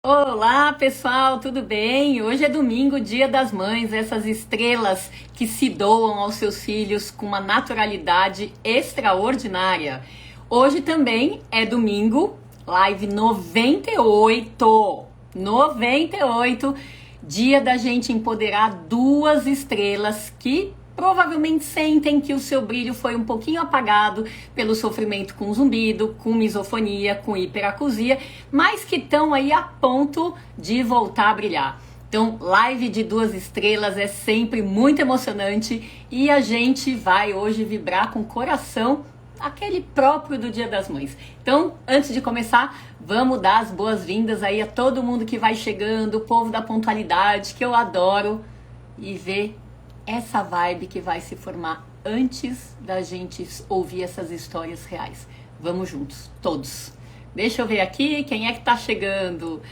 Olá, pessoal, tudo bem? Hoje é domingo, Dia das Mães, essas estrelas que se doam aos seus filhos com uma naturalidade extraordinária. Hoje também é domingo, live 98, 98, dia da gente empoderar duas estrelas que provavelmente sentem que o seu brilho foi um pouquinho apagado pelo sofrimento com zumbido, com misofonia, com hiperacusia, mas que estão aí a ponto de voltar a brilhar. Então, live de duas estrelas é sempre muito emocionante e a gente vai hoje vibrar com o coração, aquele próprio do Dia das Mães. Então, antes de começar, vamos dar as boas-vindas aí a todo mundo que vai chegando, o povo da pontualidade, que eu adoro, e ver essa vibe que vai se formar antes da gente ouvir essas histórias reais. Vamos juntos, todos. Deixa eu ver aqui quem é que tá chegando.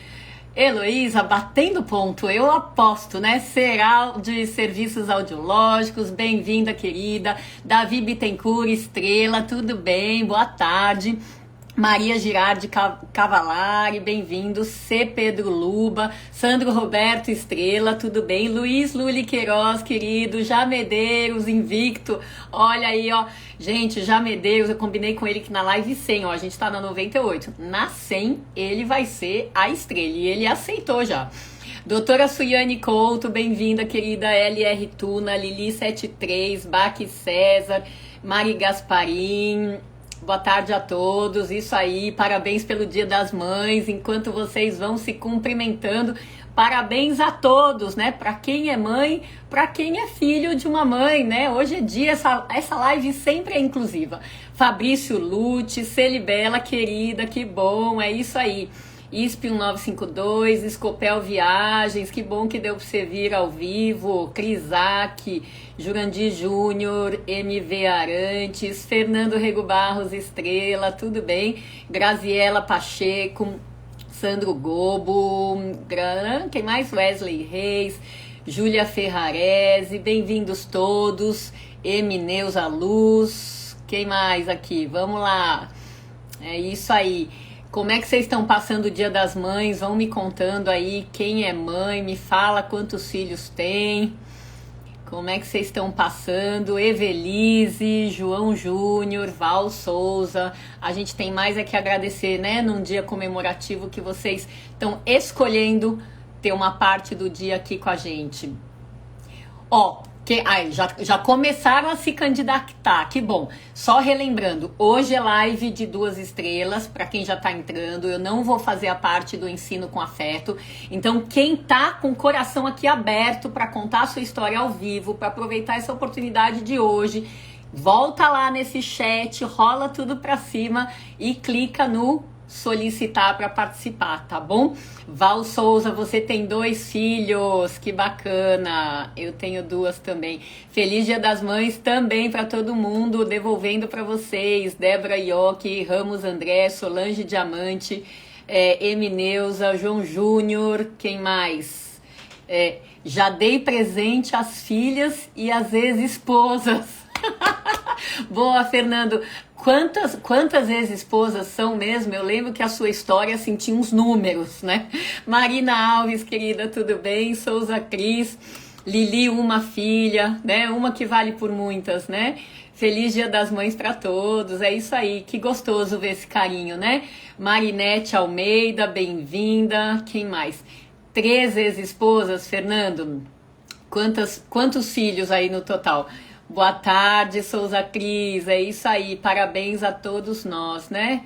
Heloísa, batendo ponto, eu aposto, né? Será de serviços audiológicos, bem-vinda, querida. Davi Bittencourt, estrela, tudo bem? Boa tarde. Maria Girardi Cavalari, bem-vindo. C. Pedro Luba, Sandro Roberto Estrela, tudo bem? Luiz Luli Queiroz, querido. Já Medeiros, invicto. Olha aí, ó. Gente, Já Medeiros, eu combinei com ele que na live 100, ó, a gente tá na 98. Na 100, ele vai ser a estrela e ele aceitou já. Doutora Suiane Couto, bem-vinda, querida. LR Tuna, Lili73, Baque César, Mari Gasparim. Boa tarde a todos, isso aí, parabéns pelo Dia das Mães, enquanto vocês vão se cumprimentando, parabéns a todos, né, para quem é mãe, para quem é filho de uma mãe, né, hoje é dia, essa live sempre é inclusiva. Fabrício Lute, Celibela, querida, que bom, é isso aí. ISP 1952, Escopel Viagens, que bom que deu para você vir ao vivo, Crisac, Jurandir Júnior, MV Arantes, Fernando Rego Barros Estrela, tudo bem? Graziela Pacheco, Sandro Gobo, quem mais? Wesley Reis, Júlia Ferrarese, bem-vindos todos, Neuza Luz, quem mais aqui? Vamos lá, é isso aí. Como é que vocês estão passando o Dia das Mães? Vão me contando aí quem é mãe, me fala quantos filhos tem. Como é que vocês estão passando? Evelise, João Júnior, Val Souza. A gente tem mais é que agradecer, né? Num dia comemorativo que vocês estão escolhendo ter uma parte do dia aqui com a gente. Ó, já começaram a se candidatar, que bom. Só relembrando, hoje é live de duas estrelas, para quem já tá entrando, eu não vou fazer a parte do ensino com afeto. Então, quem tá com o coração aqui aberto para contar a sua história ao vivo, para aproveitar essa oportunidade de hoje, volta lá nesse chat, rola tudo para cima e clica no solicitar para participar, tá bom? Val Souza, você tem 2 filhos, que bacana. Eu tenho 2 também. Feliz Dia das Mães também para todo mundo, devolvendo para vocês. Débora Ioki, Ramos André, Solange Diamante, Neuza, João Júnior, quem mais? Já dei presente às filhas e às ex-esposas. Boa, Fernando. Quantas ex-esposas são mesmo? Eu lembro que a sua história assim, tinha uns números, né? Marina Alves, querida, tudo bem? Souza Cris, Lili, uma filha, né? Uma que vale por muitas, né? Feliz Dia das Mães para todos, é isso aí, que gostoso ver esse carinho, né? Marinete Almeida, bem-vinda. Quem mais? 3 ex-esposas, Fernando? Quantos filhos aí no total? Boa tarde, Souza Cris, é isso aí, parabéns a todos nós, né?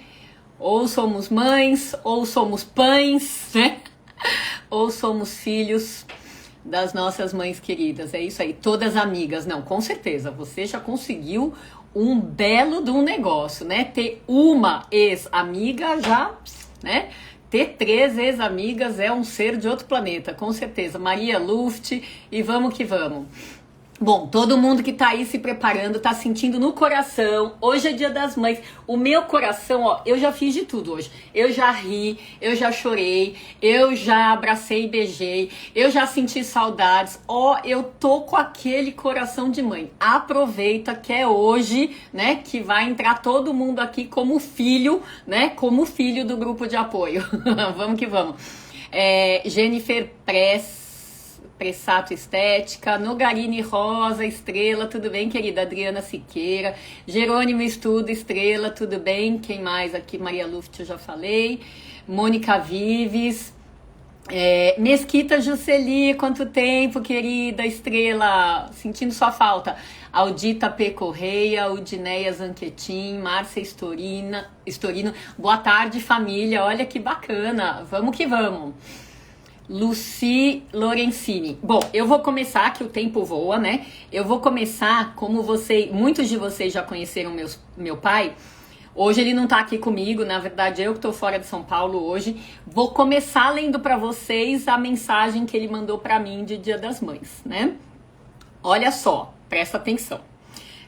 Ou somos mães, ou somos pães, né? Ou somos filhos das nossas mães queridas, é isso aí, todas amigas. Não, com certeza, você já conseguiu um belo de um negócio, né? Ter uma ex-amiga já, né? Ter 3 ex-amigas é um ser de outro planeta, com certeza. Maria Luft, e vamos que vamos. Bom, todo mundo que tá aí se preparando, tá sentindo no coração, hoje é Dia das Mães, o meu coração, ó, eu já fiz de tudo hoje, eu já ri, eu já chorei, eu já abracei e beijei, eu já senti saudades, ó, eu tô com aquele coração de mãe, aproveita que é hoje, né, que vai entrar todo mundo aqui como filho, né, como filho do grupo de apoio, vamos que vamos. Jennifer Pressato Estética, Nogarini Rosa, Estrela, tudo bem, querida? Adriana Siqueira, Jerônimo Estudo, Estrela, tudo bem? Quem mais aqui? Maria Luft, eu já falei. Mônica Vives, Mesquita Jusceli, quanto tempo, querida Estrela, sentindo sua falta. Audita P. Correia, Udineia Zanquetin, Márcia Estorino, boa tarde, família, olha que bacana, vamos que vamos. Luci Lorenzini. Bom, eu vou começar, que o tempo voa, né? Eu vou começar, como muitos de vocês já conheceram meu pai. Hoje ele não tá aqui comigo, na verdade eu que tô fora de São Paulo hoje. Vou começar lendo para vocês a mensagem que ele mandou para mim de Dia das Mães, né? Olha só, presta atenção.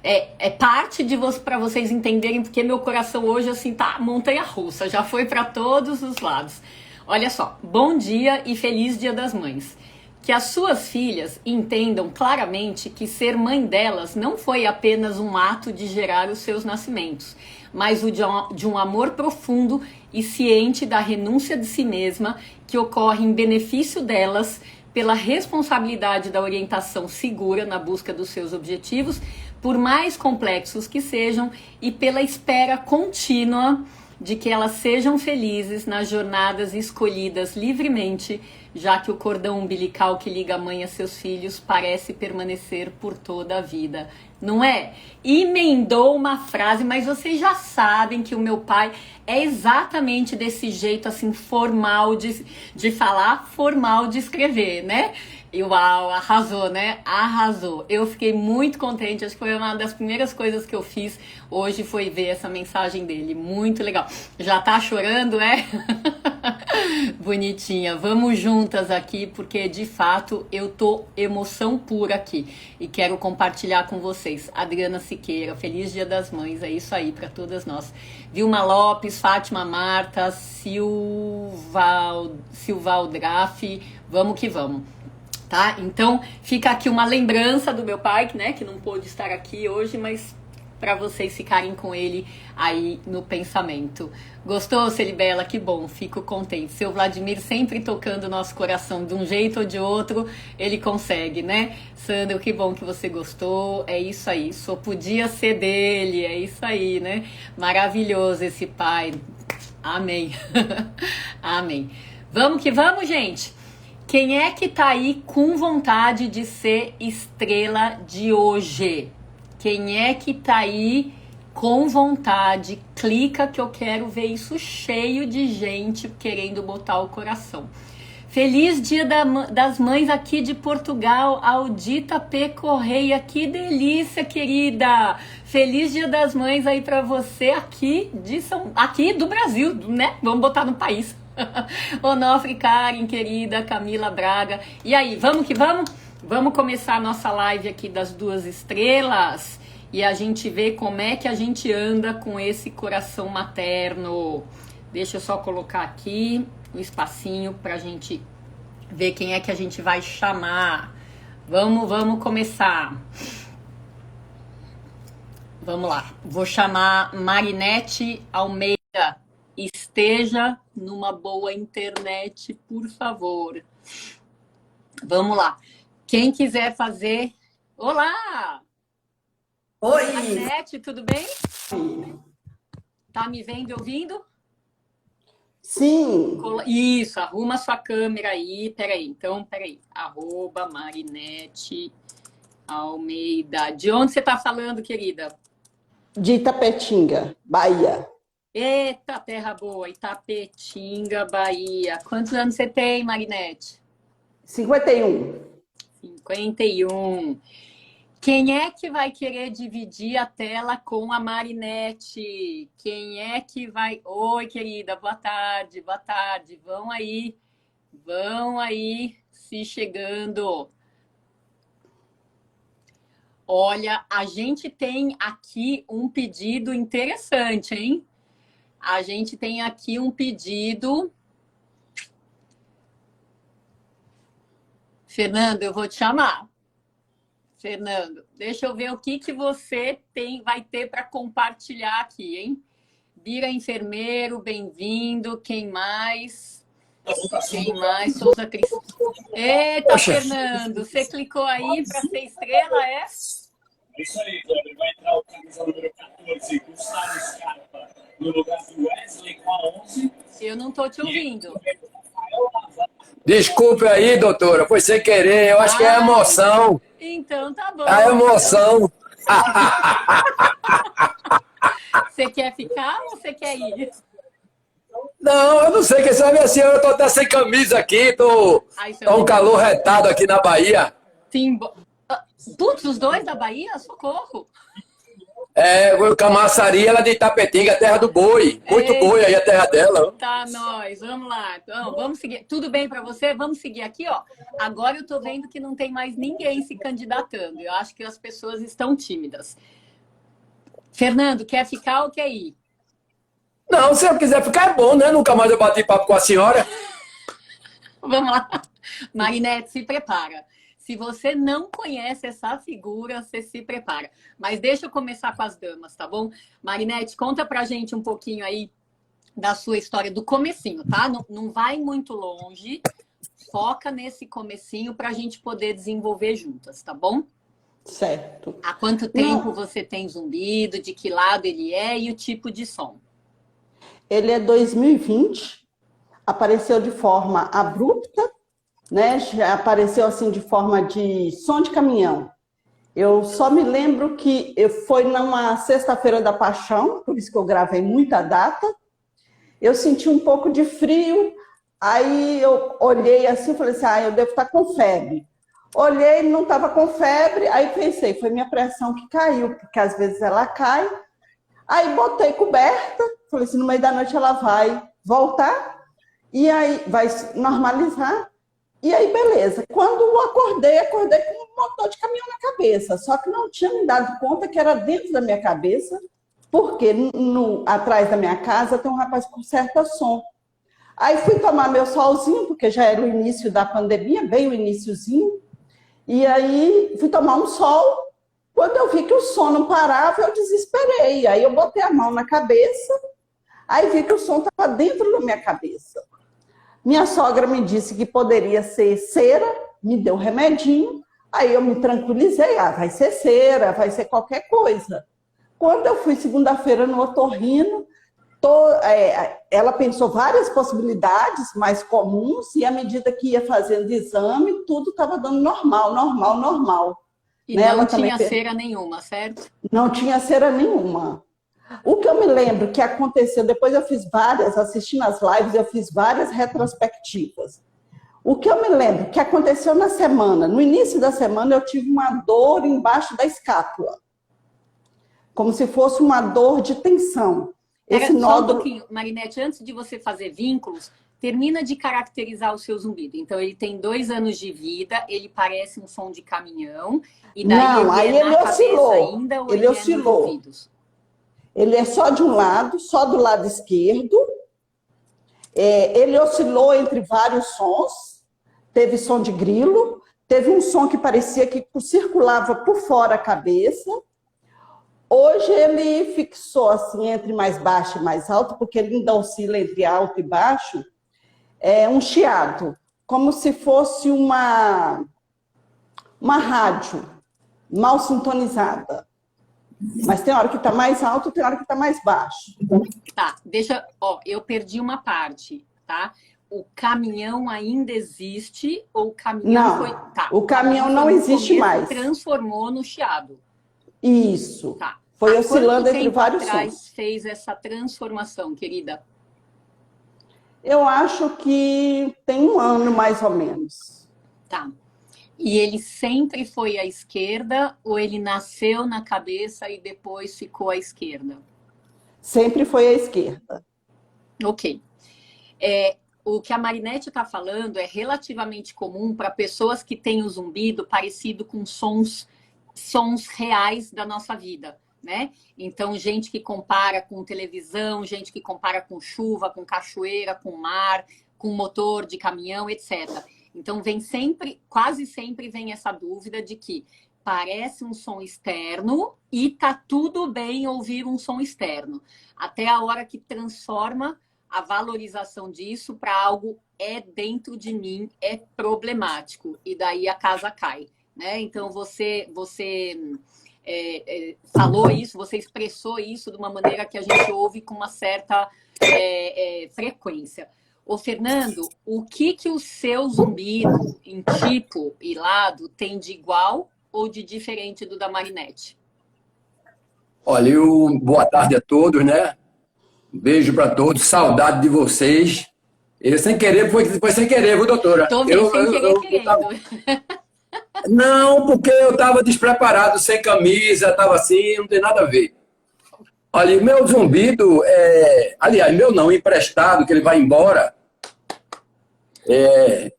É parte de para vocês entenderem porque meu coração hoje assim tá montanha-russa, já foi para todos os lados. Olha só, bom dia e feliz Dia das Mães. Que as suas filhas entendam claramente que ser mãe delas não foi apenas um ato de gerar os seus nascimentos, mas o de um amor profundo e ciente da renúncia de si mesma que ocorre em benefício delas pela responsabilidade da orientação segura na busca dos seus objetivos, por mais complexos que sejam, e pela espera contínua de que elas sejam felizes nas jornadas escolhidas livremente, já que o cordão umbilical que liga a mãe a seus filhos parece permanecer por toda a vida. Não é? Emendou uma frase, mas vocês já sabem que o meu pai é exatamente desse jeito, assim, formal de falar, formal de escrever, né? E uau, arrasou, né? Arrasou. Eu fiquei muito contente, acho que foi uma das primeiras coisas que eu fiz hoje foi ver essa mensagem dele. Muito legal. Já tá chorando, é? Bonitinha. Vamos juntas aqui, porque de fato eu tô emoção pura aqui e quero compartilhar com vocês. Adriana Siqueira, feliz Dia das Mães, é isso aí para todas nós. Vilma Lopes, Fátima Marta, Silvaldrafe, vamos que vamos. Tá? Então, fica aqui uma lembrança do meu pai, né, que não pôde estar aqui hoje, mas para vocês ficarem com ele aí no pensamento. Gostou, Celibela? Que bom, fico contente. Seu Vladimir sempre tocando o nosso coração de um jeito ou de outro, ele consegue, né? Sandro, que bom que você gostou, é isso aí, só podia ser dele, é isso aí, né? Maravilhoso esse pai, amém. Amém. Vamos que vamos, gente? Quem é que tá aí com vontade de ser estrela de hoje? Quem é que tá aí com vontade? Clica que eu quero ver isso cheio de gente querendo botar o coração. Feliz Dia das Mães aqui de Portugal, Audita P. Correia, que delícia, querida! Feliz Dia das Mães aí pra você aqui do Brasil, né? Vamos botar no país. Onofre Karen, querida, Camila Braga. E aí, vamos que vamos? Vamos começar a nossa live aqui das duas estrelas e a gente vê como é que a gente anda com esse coração materno. Deixa eu só colocar aqui o espacinho pra gente ver quem é que a gente vai chamar. Vamos começar. Vamos lá. Vou chamar Marinete Almeida. Esteja numa boa internet, por favor. Vamos lá. Quem quiser fazer... Olá! Oi! Marinete, tudo bem? Tá me vendo e ouvindo? Sim! Isso, arruma sua câmera aí. Peraí. @Marinete Almeida. De onde você tá falando, querida? De Itapetinga, Bahia. Eita, terra boa, Itapetinga, Bahia. Quantos anos você tem, Marinete? 51. 51. Quem é que vai querer dividir a tela com a Marinete? Quem é que vai... Oi, querida, boa tarde, boa tarde. Vão aí, se chegando. Olha, a gente tem aqui um pedido interessante, hein? A gente tem aqui um pedido. Fernando, eu vou te chamar. Fernando, deixa eu ver o que você vai ter para compartilhar aqui, hein? Bira Enfermeiro, bem-vindo. Quem mais? Quem mais? Souza Cris. Eita, Poxa, Fernando, você clicou aí para ser estrela, é? Isso aí, Kleber. Vai entrar o camisa número 14, Gustavo Scarpa, no lugar do Wesley com a 11. Eu não tô te ouvindo. desculpe aí, doutora, foi sem querer. Eu acho que é a emoção. Então tá bom. A emoção. Você quer ficar ou você quer ir? Não, eu não sei, quem sabe assim, eu tô até sem camisa aqui, tá um calor retado aqui na Bahia. Sim. Putz, os dois da Bahia? Socorro. É, o Camaçari, ela é de Itapetinga, terra do boi. Muito boi aí a terra dela. Tá, nós. Vamos lá. Então, vamos seguir. Tudo bem para você? Vamos seguir aqui, ó. Agora eu tô vendo que não tem mais ninguém se candidatando. Eu acho que as pessoas estão tímidas. Fernando, quer ficar ou quer ir? Não, se eu quiser ficar é bom, né? Nunca mais eu bati papo com a senhora. Vamos lá. Marinete, se prepara. Se você não conhece essa figura, você se prepara. Mas deixa eu começar com as damas, tá bom? Marinete, conta pra gente um pouquinho aí da sua história, do comecinho, tá? Não vai muito longe. Foca nesse comecinho pra gente poder desenvolver juntas, tá bom? Certo. Há quanto tempo você tem zumbido? De que lado ele é e o tipo de som? Ele é 2020, apareceu de forma abrupta, né? Já apareceu assim de forma de som de caminhão. Eu só me lembro que foi numa sexta-feira da Paixão, por isso que eu gravei muita data. Eu senti um pouco de frio, aí eu olhei assim e falei assim, eu devo estar com febre. Olhei, não estava com febre, aí pensei, foi minha pressão que caiu, porque às vezes ela cai. Aí botei coberta, falei assim, no meio da noite ela vai voltar, e aí vai normalizar. E aí, beleza. Quando eu acordei com um motor de caminhão na cabeça. Só que não tinha me dado conta que era dentro da minha cabeça, porque atrás da minha casa tem um rapaz que conserta som. Aí fui tomar meu solzinho, porque já era o início da pandemia, bem o iniciozinho. E aí fui tomar um sol. Quando eu vi que o som não parava, eu desesperei. Aí eu botei a mão na cabeça, aí vi que o som estava dentro da minha cabeça. Minha sogra me disse que poderia ser cera, me deu remedinho, aí eu me tranquilizei, vai ser cera, vai ser qualquer coisa. Quando eu fui segunda-feira no otorrino, ela pensou várias possibilidades mais comuns, e à medida que ia fazendo exame, tudo estava dando normal, normal, normal. E né? Não tinha cera nenhuma, certo? Não tinha cera nenhuma. O que eu me lembro que aconteceu, depois eu fiz várias, assistindo as lives, eu fiz várias retrospectivas. O que eu me lembro que aconteceu na semana, no início da semana, eu tive uma dor embaixo da escápula. Como se fosse uma dor de tensão. Esse nódulo... Só um pouquinho, Marinete, antes de você fazer vínculos, termina de caracterizar o seu zumbido. Então, ele tem 2 anos de vida, ele parece um som de caminhão, e daí não, aí ele oscilou. Ainda, ou ele oscilou. É nos ouvidos? Ele é só de um lado, só do lado esquerdo. Ele oscilou entre vários sons. Teve som de grilo, teve um som que parecia que circulava por fora a cabeça. Hoje ele fixou assim entre mais baixo e mais alto, porque ele ainda oscila entre alto e baixo. Um chiado, como se fosse uma rádio mal sintonizada. Mas tem hora que está mais alto, tem hora que está mais baixo. Tá, eu perdi uma parte, tá? O caminhão ainda existe ou o caminhão não, foi... Tá, o caminhão não existe mais. Transformou no chiado. Isso. Tá. Foi oscilando entre vários sons. Fez essa transformação, querida? Eu acho que tem 1 ano, mais ou menos. Tá. E ele sempre foi à esquerda ou ele nasceu na cabeça e depois ficou à esquerda? Sempre foi à esquerda. Ok. O que a Marinete está falando é relativamente comum para pessoas que têm o zumbido parecido com sons reais da nossa vida, né? Então, gente que compara com televisão, gente que compara com chuva, com cachoeira, com mar, com motor de caminhão, etc. Então, quase sempre vem essa dúvida de que parece um som externo e tá tudo bem ouvir um som externo. Até a hora que transforma a valorização disso para algo é dentro de mim, é problemático. E daí a casa cai, né? Então, você falou isso, você expressou isso de uma maneira que a gente ouve com uma certa frequência. Ô, Fernando, o que o seu zumbido em tipo e lado tem de igual ou de diferente do da Marinette? Olha, boa tarde a todos, né? Um beijo para todos, saudade de vocês. Sem querer, foi sem querer, viu, doutora? Tô bem, sem querer, querendo. Não, porque eu estava despreparado, sem camisa, estava assim, não tem nada a ver. Olha, meu zumbido, aliás, meu não, emprestado, que ele vai embora,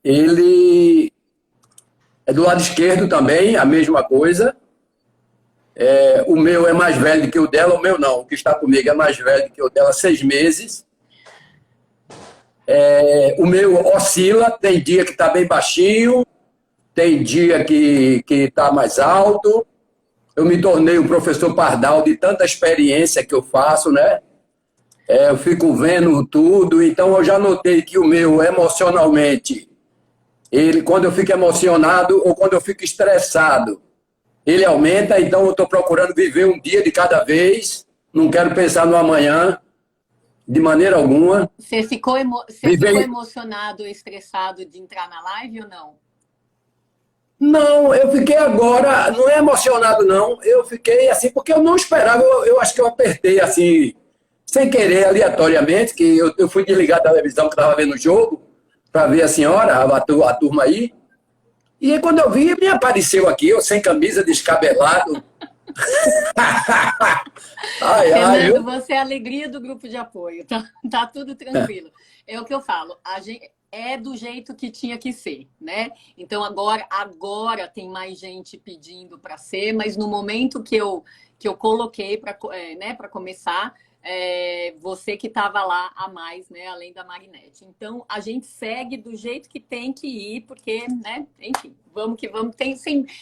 ele é do lado esquerdo também, a mesma coisa. O meu é mais velho do que o dela, o meu não, o que está comigo é mais velho do que o dela, 6 meses. O meu oscila, tem dia que está bem baixinho, tem dia que está mais alto. Eu me tornei um professor pardal de tanta experiência que eu faço, né? Eu fico vendo tudo, então eu já notei que o meu, emocionalmente, quando eu fico emocionado ou quando eu fico estressado, ele aumenta, então eu estou procurando viver um dia de cada vez, não quero pensar no amanhã, de maneira alguma. Você ficou emocionado ou estressado de entrar na live ou não? Não, eu fiquei agora, não é emocionado não, eu fiquei assim, porque eu não esperava, eu acho que eu apertei assim, sem querer, aleatoriamente, que eu fui desligar da televisão que estava vendo o jogo, para ver a senhora, a turma aí. E aí, quando eu vi, me apareceu aqui, eu sem camisa, descabelado. Fernando, você é a alegria do grupo de apoio, tá tudo tranquilo. É o que eu falo, a gente é do jeito que tinha que ser, né? Então agora tem mais gente pedindo para ser, mas no momento que eu coloquei para começar, você que estava lá a mais, né, além da Marinette. Então, a gente segue do jeito que tem que ir, porque, né, enfim, vamos que vamos.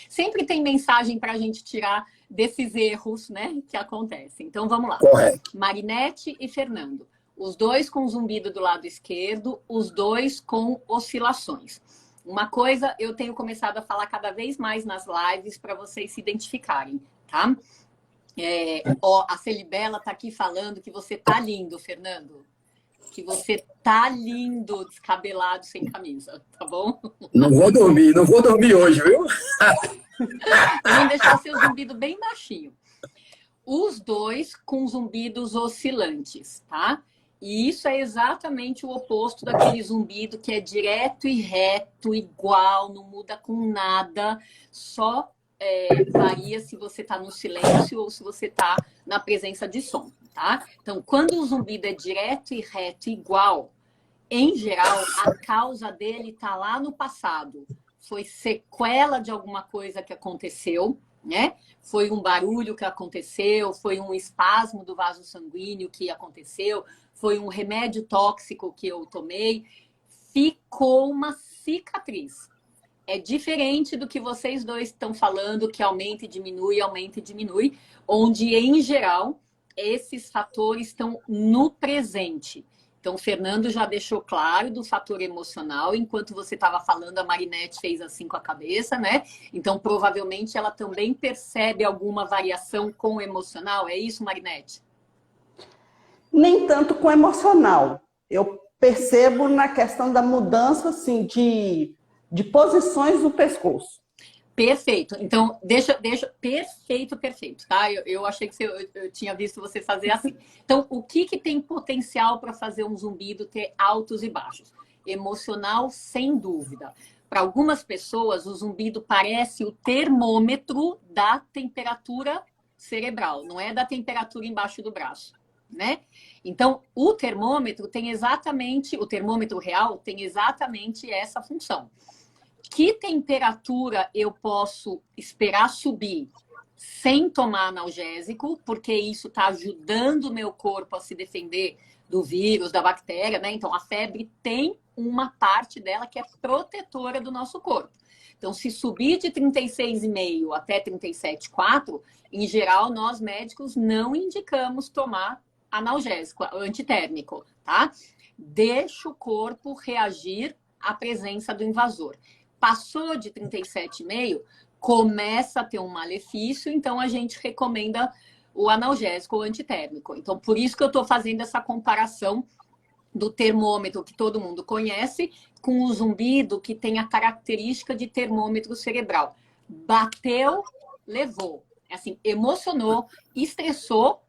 Sempre tem mensagem para a gente tirar desses erros, né, que acontecem. Então, vamos lá. Correto. Marinette e Fernando. Os dois com zumbido do lado esquerdo, os dois com oscilações. Uma coisa eu tenho começado a falar cada vez mais nas lives para vocês se identificarem, tá? A Celibela tá aqui falando que você tá lindo, Fernando. Que você tá lindo, descabelado, sem camisa, tá bom? Não vou dormir hoje, viu? Vamos deixar o seu zumbido bem baixinho. Os dois com zumbidos oscilantes, tá? E isso é exatamente o oposto daquele zumbido que é direto e reto, igual, não muda com nada, só varia se você está no silêncio ou se você está na presença de som, tá? Então, quando o zumbido é direto e reto igual, em geral, a causa dele está lá no passado. Foi sequela de alguma coisa que aconteceu, né? Foi um barulho que aconteceu, foi um espasmo do vaso sanguíneo que aconteceu, foi um remédio tóxico que eu tomei, ficou uma cicatriz. É diferente do que vocês dois estão falando, que aumenta e diminui, onde, em geral, esses fatores estão no presente. Então, o Fernando já deixou claro do fator emocional, enquanto você estava falando, a Marinette fez assim com a cabeça, né? Então, provavelmente, ela também percebe alguma variação com o emocional. É isso, Marinette? Nem tanto com o emocional. Eu percebo na questão da mudança, assim, de posições do pescoço. Perfeito. Então, deixa perfeito, tá? Eu achei que eu tinha visto você fazer assim. Então, o que tem potencial para fazer um zumbido ter altos e baixos? Emocional, sem dúvida. Para algumas pessoas, o zumbido parece o termômetro da temperatura cerebral, não é da temperatura embaixo do braço, né? Então, o termômetro real tem exatamente essa função. Que temperatura eu posso esperar subir sem tomar analgésico, porque isso está ajudando o meu corpo a se defender do vírus, da bactéria, né? Então, a febre tem uma parte dela que é protetora do nosso corpo. Então, se subir de 36,5 até 37,4, em geral, nós médicos não indicamos tomar analgésico, antitérmico, tá? deixa o corpo reagir à presença do invasor. Passou de 37,5, começa a ter um malefício, então a gente recomenda o analgésico ou antitérmico. Então, por isso que eu estou fazendo essa comparação do termômetro que todo mundo conhece com o zumbido que tem a característica de termômetro cerebral. Bateu, levou. Assim, emocionou, estressou,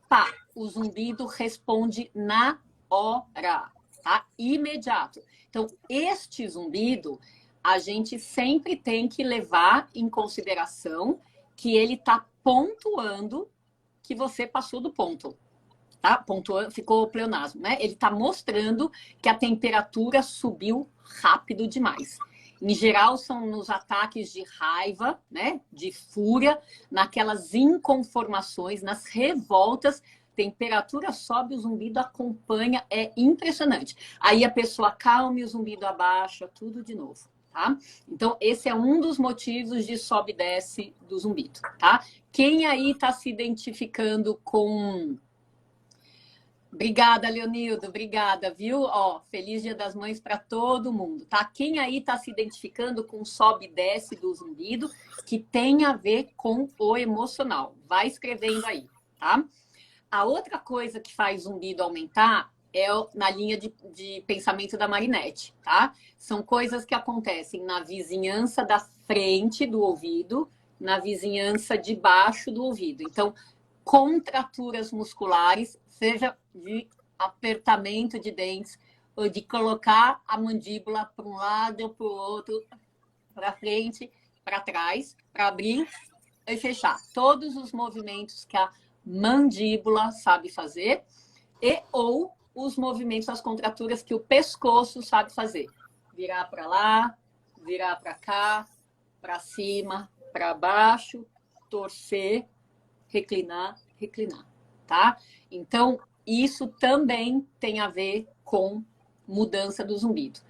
pá, o zumbido responde na hora, tá? Imediato. Então, este zumbido, a gente sempre tem que levar em consideração que ele está pontuando que você passou do ponto. Tá? Pontuando, ficou pleonasmo, né? Ele está mostrando que a temperatura subiu rápido demais. Em geral, são nos ataques de raiva, né? De fúria, naquelas inconformações, nas revoltas, temperatura sobe, o zumbido acompanha, é impressionante. Aí a pessoa calma e o zumbido abaixa, tudo de novo. Tá? Então, esse é um dos motivos de sobe e desce do zumbido. Tá? Quem aí está se identificando com... Obrigada, Leonildo, obrigada, viu? Ó, feliz Dia das Mães para todo mundo, tá? Quem aí está se identificando com sobe e desce do zumbido, que tem a ver com o emocional? Vai escrevendo aí, tá? A outra coisa que faz zumbido aumentar é na linha de pensamento da Marinette, tá? São coisas que acontecem na vizinhança da frente do ouvido, na vizinhança de baixo do ouvido. Então, contraturas musculares, seja de apertamento de dentes, ou de colocar a mandíbula para um lado ou para o outro, para frente, para trás, para abrir e fechar. Todos os movimentos que a mandíbula sabe fazer e ou os movimentos, as contraturas que o pescoço sabe fazer. Virar para lá, virar para cá, para cima, para baixo, torcer, reclinar, reclinar, tá? Então, isso também tem a ver com mudança do zumbido.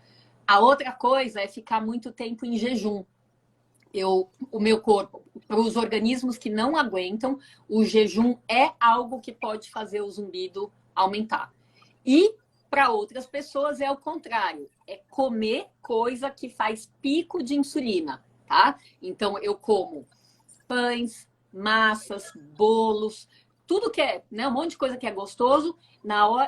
A outra coisa é ficar muito tempo em jejum. O meu corpo, para os organismos que não aguentam, o jejum é algo que pode fazer o zumbido aumentar. E para outras pessoas é o contrário, é comer coisa que faz pico de insulina, tá? Então, eu como pães, massas, bolos, tudo que é, né, um monte de coisa que é gostoso,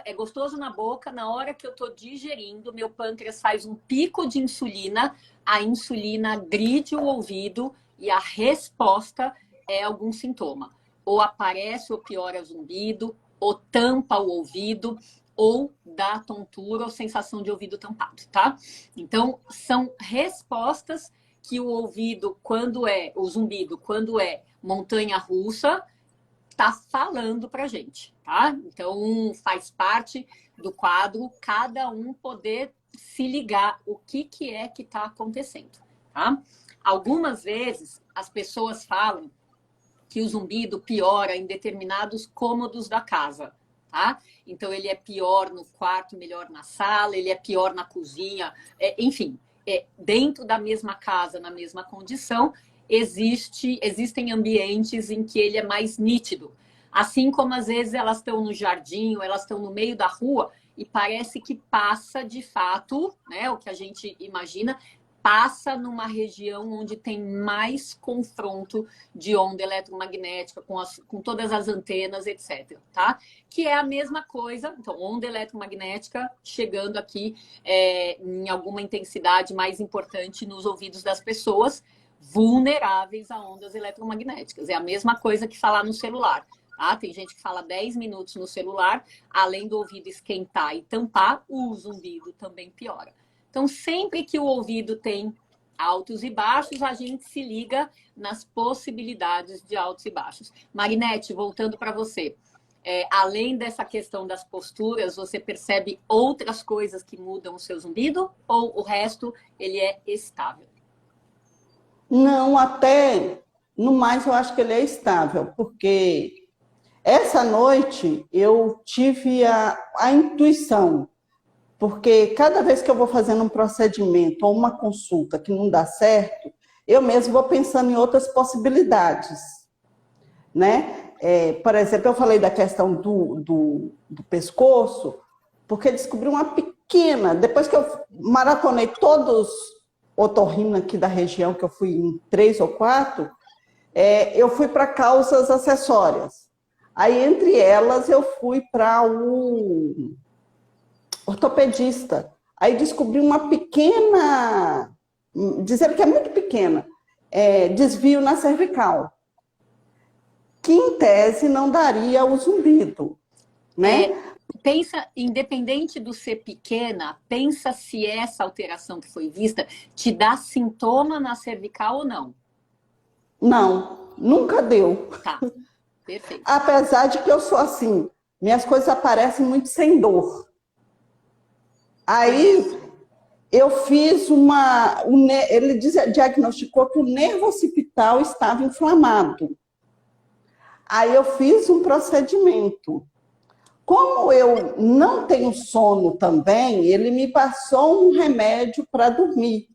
é gostoso na boca, na hora que eu estou digerindo, meu pâncreas faz um pico de insulina, a insulina agride o ouvido e a resposta é algum sintoma. Ou aparece ou piora zumbido, ou tampa o ouvido, ou dá tontura ou sensação de ouvido tampado, tá? Então, são respostas que o ouvido, o zumbido, quando é montanha-russa, tá falando pra gente, tá? Então, faz parte do quadro cada um poder se ligar o que é que tá acontecendo, tá? Algumas vezes, as pessoas falam que o zumbido piora em determinados cômodos da casa, tá? Então, ele é pior no quarto, melhor na sala, ele é pior na cozinha, enfim, dentro da mesma casa, na mesma condição, existem ambientes em que ele é mais nítido. Assim como, às vezes, elas estão no jardim, ou elas estão no meio da rua, e parece que passa, de fato, né, o que a gente imagina, passa numa região onde tem mais confronto de onda eletromagnética, com todas as antenas, etc. Tá? Que é a mesma coisa, então, onda eletromagnética chegando aqui em alguma intensidade mais importante nos ouvidos das pessoas vulneráveis a ondas eletromagnéticas. É a mesma coisa que falar no celular. Tá? Tem gente que fala 10 minutos no celular, além do ouvido esquentar e tampar, o zumbido também piora. Então, sempre que o ouvido tem altos e baixos, a gente se liga nas possibilidades de altos e baixos. Marinette, voltando para você. Além dessa questão das posturas, você percebe outras coisas que mudam o seu zumbido? Ou o resto, ele é estável? Não, até no mais eu acho que ele é estável, porque essa noite eu tive a intuição, porque cada vez que eu vou fazendo um procedimento ou uma consulta que não dá certo, eu mesmo vou pensando em outras possibilidades, né? Por exemplo, eu falei da questão do pescoço, porque descobri uma pequena, depois que eu maratonei todos otorrino aqui da região, que eu fui em 3 ou 4, eu fui para causas acessórias. Aí, entre elas, eu fui para o ortopedista. Aí descobri uma pequena, dizer que é muito pequena, desvio na cervical, que em tese não daria o zumbido, né? Pensa, independente do ser pequena, pensa se essa alteração que foi vista te dá sintoma na cervical ou não. Não, nunca deu. Tá, perfeito. Apesar de que eu sou assim, minhas coisas aparecem muito sem dor. Aí eu fiz ele diagnosticou que o nervo occipital estava inflamado. Aí eu fiz um procedimento. Como eu não tenho sono também, ele me passou um remédio para dormir.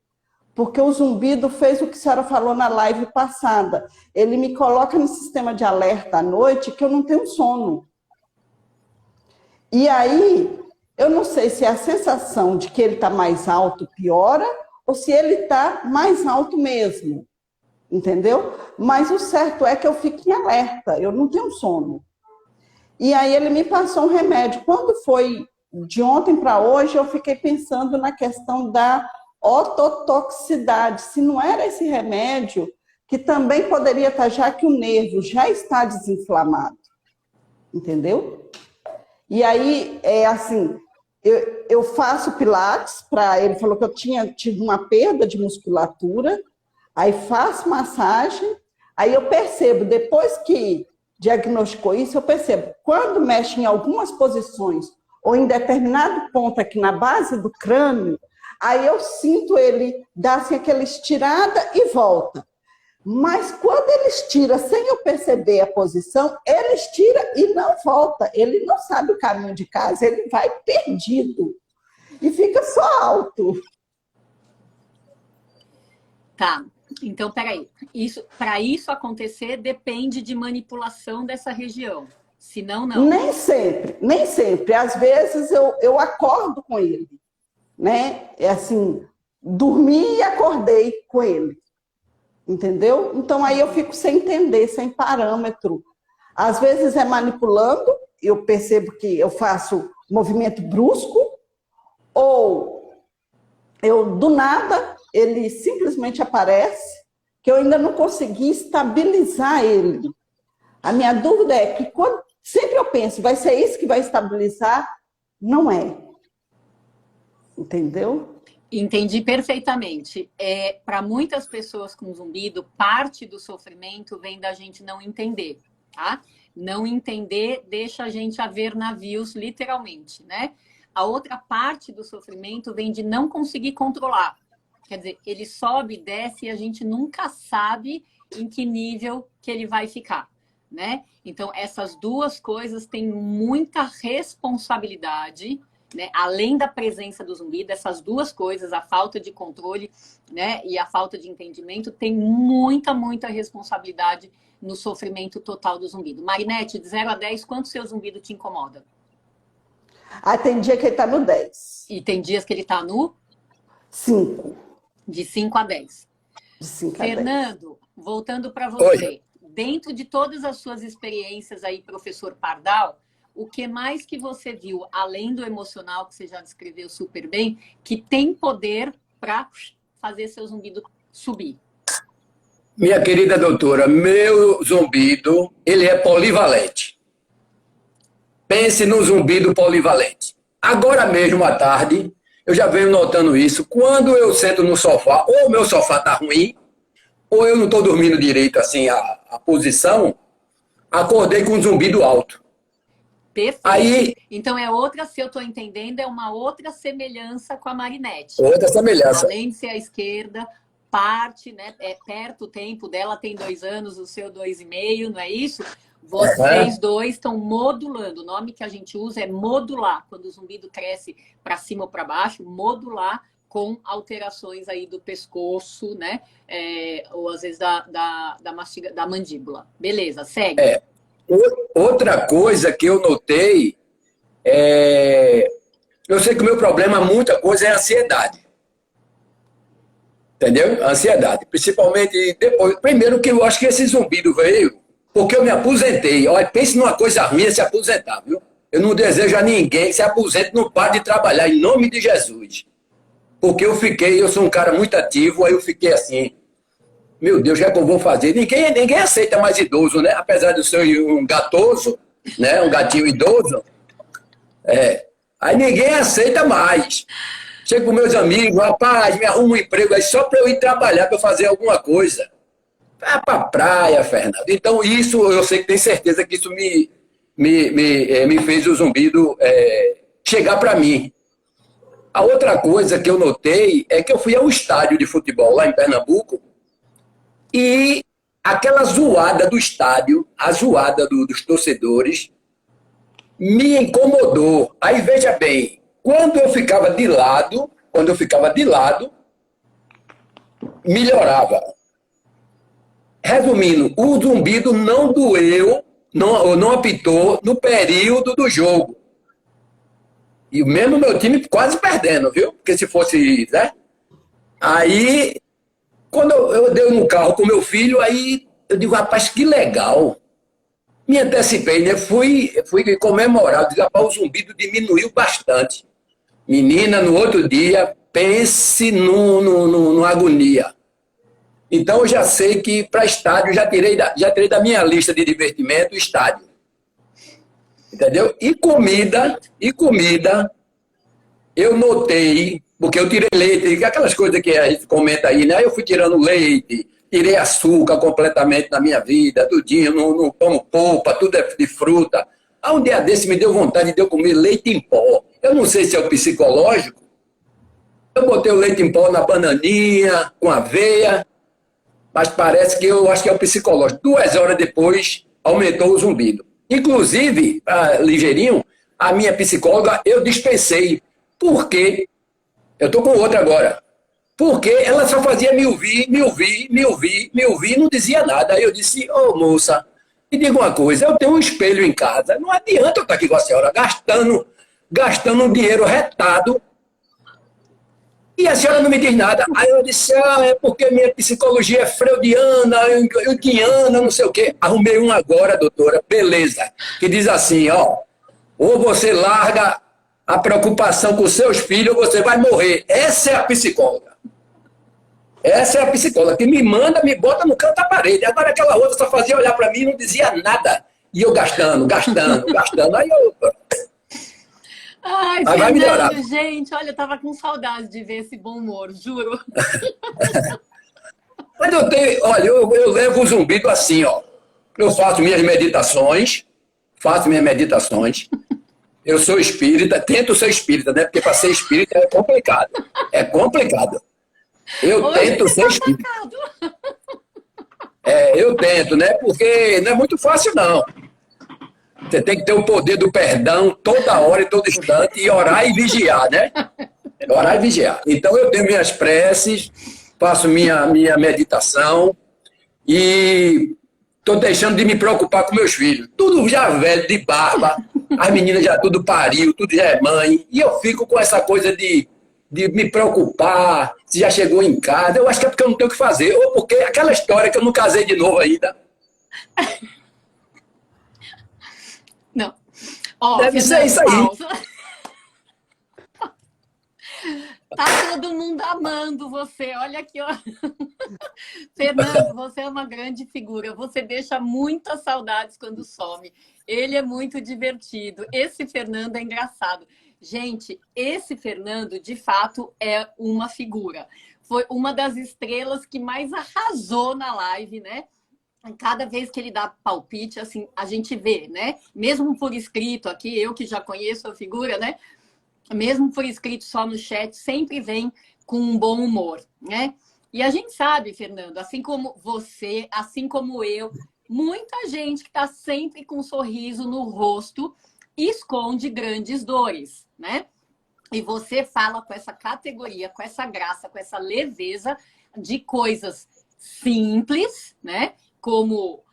Porque o zumbido fez o que a senhora falou na live passada. Ele me coloca no sistema de alerta à noite que eu não tenho sono. E aí, eu não sei se a sensação de que ele está mais alto piora ou se ele está mais alto mesmo. Entendeu? Mas o certo é que eu fico em alerta, eu não tenho sono. E aí ele me passou um remédio. Quando foi de ontem para hoje, eu fiquei pensando na questão da ototoxicidade. Se não era esse remédio, que também poderia estar, já que o nervo já está desinflamado. Entendeu? E aí, eu faço pilates, ele falou que eu tinha tido uma perda de musculatura, aí faço massagem, aí eu percebo, depois que diagnosticou isso, eu percebo, quando mexe em algumas posições, ou em determinado ponto aqui na base do crânio, aí eu sinto ele dar assim, aquela estirada e volta. Mas quando ele estira sem eu perceber a posição, ele estira e não volta. Ele não sabe o caminho de casa, ele vai perdido. E fica só alto. Tá, então peraí. Para isso acontecer, depende de manipulação dessa região. Senão, não. Nem sempre, nem sempre. Às vezes eu acordo com ele. Né? É assim, dormi e acordei com ele. Entendeu? Então aí eu fico sem entender, sem parâmetro. Às vezes é manipulando, eu percebo que eu faço movimento brusco, ou eu do nada ele simplesmente aparece, que eu ainda não consegui estabilizar ele. A minha dúvida é que sempre eu penso, vai ser isso que vai estabilizar? Não é. Entendeu? Entendi perfeitamente. Para muitas pessoas com zumbido, parte do sofrimento vem da gente não entender, tá? Não entender deixa a gente a ver navios, literalmente, né? A outra parte do sofrimento vem de não conseguir controlar. Quer dizer, ele sobe e desce e a gente nunca sabe em que nível que ele vai ficar, né? Então, essas duas coisas têm muita responsabilidade, né? Além da presença do zumbido, essas duas coisas, a falta de controle, né, e a falta de entendimento, tem muita, muita responsabilidade no sofrimento total do zumbido. Marinete, de 0 a 10, quanto seu zumbido te incomoda? Tem dia que ele está no 10. E tem dias que ele está no? 5. De 5 a 10. De 5 a 10. Fernando, voltando para você. Oi. Dentro de todas as suas experiências aí, professor Pardal, o que mais que você viu, além do emocional, que você já descreveu super bem, que tem poder para fazer seu zumbido subir? Minha querida doutora, meu zumbido, ele é polivalente. Pense no zumbido polivalente. Agora mesmo à tarde, eu já venho notando isso, quando eu sento no sofá, ou o meu sofá está ruim, ou eu não estou dormindo direito, assim, a posição, acordei com um zumbido alto. Perfeito. Aí, então é outra, se eu estou entendendo, é uma outra semelhança com a Marinete. Outra semelhança. Além de ser à esquerda, parte, né? Perto o tempo dela, tem 2 anos, o seu 2,5, não é isso? Vocês dois estão modulando. O nome que a gente usa é modular. Quando o zumbido cresce para cima ou para baixo, modular com alterações aí do pescoço, né? Ou às vezes da mandíbula. Beleza, segue. Outra coisa que eu notei é Eu sei que o meu problema, muita coisa, é ansiedade. Entendeu? Ansiedade. Principalmente depois. Primeiro que eu acho que esse zumbido veio porque eu me aposentei. Olha, pense numa coisa ruim é se aposentar, viu? Eu não desejo a ninguém que se aposente, não pare de trabalhar, em nome de Jesus. Porque eu sou um cara muito ativo, aí eu fiquei assim, meu Deus, o que é que eu vou fazer? Ninguém aceita mais idoso, né? Apesar de eu ser um gatoso, né? Um gatinho idoso. Aí ninguém aceita mais. Chego com meus amigos, rapaz, me arruma um emprego aí só para eu ir trabalhar, para eu fazer alguma coisa. Vai pra praia, Fernando. Então, isso, eu sei que tenho certeza que isso me fez o zumbido chegar para mim. A outra coisa que eu notei é que eu fui ao estádio de futebol lá em Pernambuco e aquela zoada do estádio, a zoada dos torcedores, me incomodou. Aí, veja bem, quando eu ficava de lado, melhorava. Resumindo, o zumbido não doeu, não apitou no período do jogo. E mesmo meu time quase perdendo, viu? Porque se fosse, né? Aí, quando eu dei no carro com meu filho, aí eu digo, rapaz, que legal. Me antecipei, né? Fui comemorar. Eu digo, rapaz, o zumbido diminuiu bastante. Menina, no outro dia, pense numa agonia. Então, eu já sei que para estádio, já tirei da minha lista de divertimento o estádio. Entendeu? E comida, eu notei, porque eu tirei leite, aquelas coisas que a gente comenta aí, né? Eu fui tirando leite, tirei açúcar completamente na minha vida, tudinho, não tomo polpa, tudo é de fruta. Aí um dia desse me deu vontade de eu comer leite em pó. Eu não sei se é o psicológico. Eu botei o leite em pó na bananinha, com aveia, mas parece que eu acho que é o psicológico. 2 horas depois, aumentou o zumbido. Inclusive, ligeirinho, a minha psicóloga eu dispensei. Por quê? Eu estou com outra agora. Porque ela só fazia me ouvir, não dizia nada. Aí eu disse, ô moça, me diga uma coisa, eu tenho um espelho em casa, não adianta eu estar aqui com a senhora gastando um dinheiro retado e a senhora não me diz nada. Aí eu disse, é porque minha psicologia é freudiana, junguiana, não sei o quê. Arrumei um agora, doutora, beleza, que diz assim, ó, ou você larga a preocupação com seus filhos ou você vai morrer. Essa é a psicóloga. Essa é a psicóloga que me manda, me bota no canto da parede. Agora aquela outra só fazia olhar para mim e não dizia nada. E eu gastando. Aí eu... Ai, vai melhorar. Fernando, gente, olha, eu tava com saudade de ver esse bom humor, juro. Mas eu levo o zumbido assim, ó. Eu faço minhas meditações. Eu sou espírita, tento ser espírita, né? Porque para ser espírita é complicado. Eu tento ser espírita. Eu tento, né? Porque não é muito fácil, não. Você tem que ter o poder do perdão toda hora e todo instante e orar e vigiar, né? Orar e vigiar. Então, eu tenho minhas preces, faço minha meditação e estou deixando de me preocupar com meus filhos. Tudo já velho, de barba, as meninas já tudo pariu, tudo já é mãe. E eu fico com essa coisa de me preocupar, se já chegou em casa. Eu acho que é porque eu não tenho o que fazer, ou porque aquela história que eu não casei de novo ainda. Não. Ó, deve ser isso aí. Tá todo mundo amando você. Olha aqui, ó. Fernando, você é uma grande figura. Você deixa muitas saudades quando some. Ele é muito divertido. Esse Fernando é engraçado. Gente, esse Fernando, de fato, é uma figura. Foi uma das estrelas que mais arrasou na live, né? Cada vez que ele dá palpite, assim, a gente vê, né? Mesmo por escrito aqui, eu que já conheço a figura, né? Mesmo por escrito só no chat, sempre vem com um bom humor, né? E a gente sabe, Fernando, assim como você, assim como eu, muita gente que está sempre com um sorriso no rosto esconde grandes dores, né? E você fala com essa categoria, com essa graça, com essa leveza de coisas simples, né? Como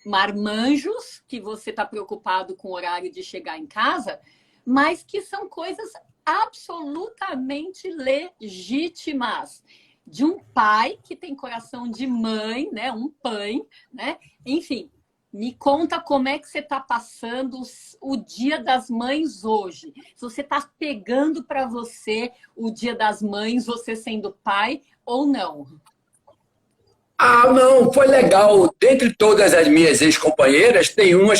marmanjos, que você está preocupado com o horário de chegar em casa, mas que são coisas absolutamente legítimas de um pai que tem coração de mãe, né? Um pai, né? Enfim, me conta como é que você está passando o Dia das Mães hoje. Se você está pegando para você o Dia das Mães, você sendo pai ou não? Ah, não, foi legal. Dentre todas as minhas ex-companheiras, tem uma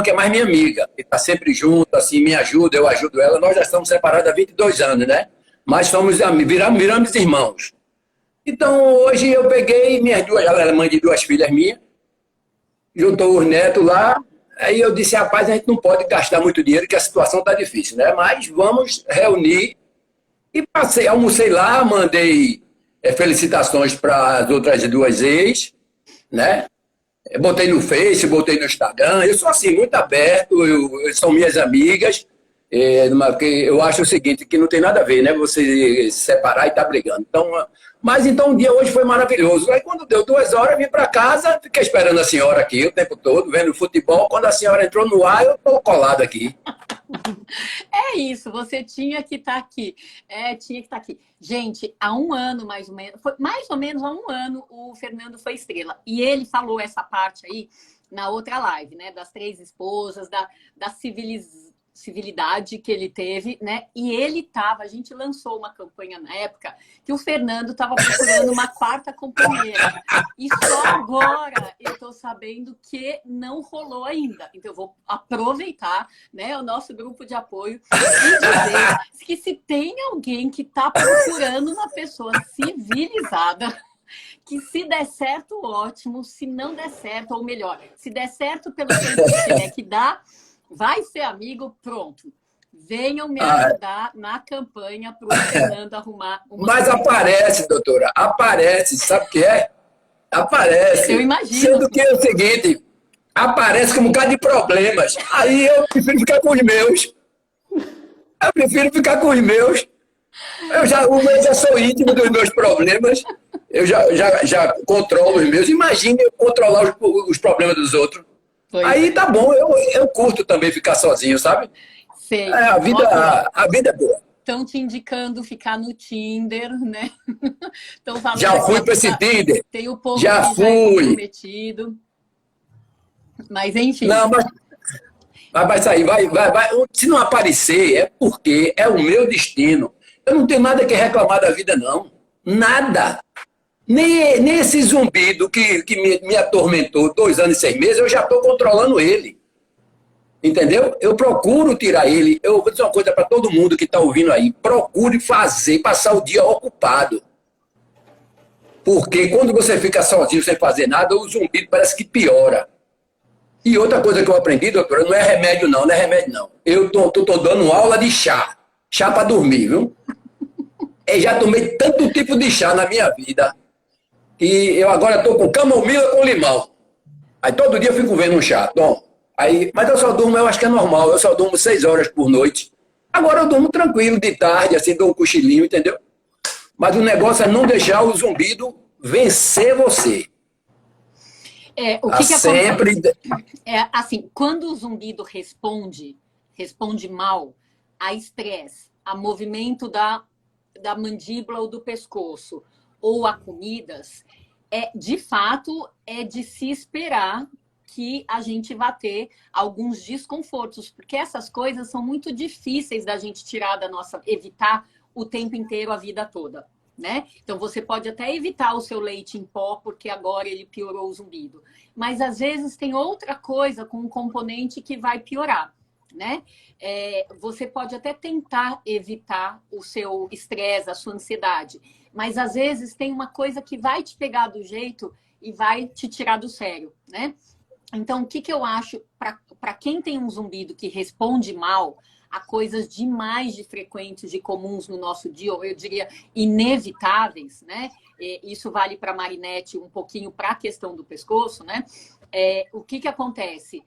que é mais minha amiga, que está sempre junto, assim, me ajuda, eu ajudo ela. Nós já estamos separados há 22 anos, né? Mas somos amigos, viramos irmãos. Então, hoje eu peguei minhas duas, ela é mãe de duas filhas minhas, juntou os netos lá, aí eu disse, rapaz, a gente não pode gastar muito dinheiro, que a situação está difícil, né? Mas vamos reunir. E almocei lá, mandei felicitações para as outras duas ex, né? Botei no Face, botei no Instagram. Eu sou assim, muito aberto, são minhas amigas. Porque eu acho o seguinte, que não tem nada a ver, né? Você se separar e estar brigando. Mas então o dia hoje foi maravilhoso. Aí quando deu 2 horas, vim para casa, fiquei esperando a senhora aqui o tempo todo, vendo futebol. Quando a senhora entrou no ar, eu estou colado aqui. É isso, você tinha que estar aqui. Tinha que estar aqui. Gente, há um ano, mais ou menos, foi mais ou menos há um ano, o Fernando foi estrela. E ele falou essa parte aí na outra live, né? Das 3 esposas, da civilidade que ele teve, né? E a gente lançou uma campanha na época que o Fernando estava procurando uma 4ª companheira. E só agora eu tô sabendo que não rolou ainda. Então eu vou aproveitar, né, o nosso grupo de apoio e dizer que se tem alguém que tá procurando uma pessoa civilizada, que se der certo, ótimo. Se não der certo, ou melhor, se der certo pelo tempo que tiver que dar, vai ser amigo, pronto. Venham me ajudar na campanha para o Fernando arrumar uma... Mas aparece, doutora, aparece, sabe o que é? Aparece. Eu imagino. Sendo que é o seguinte, aparece com um bocado de problemas. Aí eu prefiro ficar com os meus. Eu já sou íntimo dos meus problemas. Eu já controlo os meus. Imagine eu controlar os problemas dos outros. Aí tá bom, eu curto também ficar sozinho, sabe? Sei. A vida é boa. Estão te indicando ficar no Tinder, né? Já fui para esse Tinder. Tem o povo já que fui. Já é comprometido. Mas enfim. Não, mas vai sair, vai. Se não aparecer, é porque é o meu destino. Eu não tenho nada que reclamar da vida, não. Nada. Nem esse zumbido que me atormentou 2 anos e 6 meses, eu já estou controlando ele. Entendeu? Eu procuro tirar ele. Eu vou dizer uma coisa para todo mundo que está ouvindo aí. Procure passar o dia ocupado. Porque quando você fica sozinho sem fazer nada, o zumbido parece que piora. E outra coisa que eu aprendi, doutora, não é remédio não. Eu tô dando aula de chá. Chá para dormir, viu? Eu já tomei tanto tipo de chá na minha vida. E eu agora estou com camomila com limão. Aí todo dia eu fico vendo um chá. Mas eu só durmo, eu acho que é normal, eu só durmo 6 horas por noite. Agora eu durmo tranquilo, de tarde, assim, dou um cochilinho, entendeu? Mas o negócio é não deixar o zumbido vencer você. O que sempre... acontece? Assim, quando o zumbido responde mal a estresse, a movimento da mandíbula ou do pescoço, ou a comidas, de fato, é de se esperar que a gente vai ter alguns desconfortos, porque essas coisas são muito difíceis da gente tirar evitar o tempo inteiro, a vida toda, né? Então, você pode até evitar o seu leite em pó, porque agora ele piorou o zumbido. Mas, às vezes, tem outra coisa com um componente que vai piorar, né? Você pode até tentar evitar o seu estresse, a sua ansiedade, mas às vezes tem uma coisa que vai te pegar do jeito e vai te tirar do sério, né? Então, o que eu acho, para quem tem um zumbido que responde mal a coisas demais de frequentes, de comuns no nosso dia, ou eu diria inevitáveis, né? Isso vale para a Marinette um pouquinho para a questão do pescoço, né? O que acontece?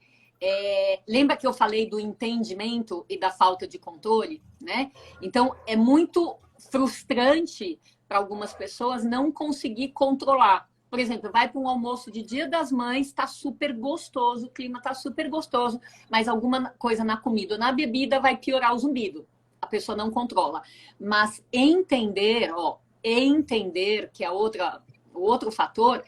Lembra que eu falei do entendimento e da falta de controle, né? Então, é muito frustrante para algumas pessoas não conseguir controlar. Por exemplo, vai para um almoço de Dia das Mães, está super gostoso, o clima está super gostoso, mas alguma coisa na comida ou na bebida vai piorar o zumbido. a pessoa não controla. Mas entender, ó, entender que o outro fator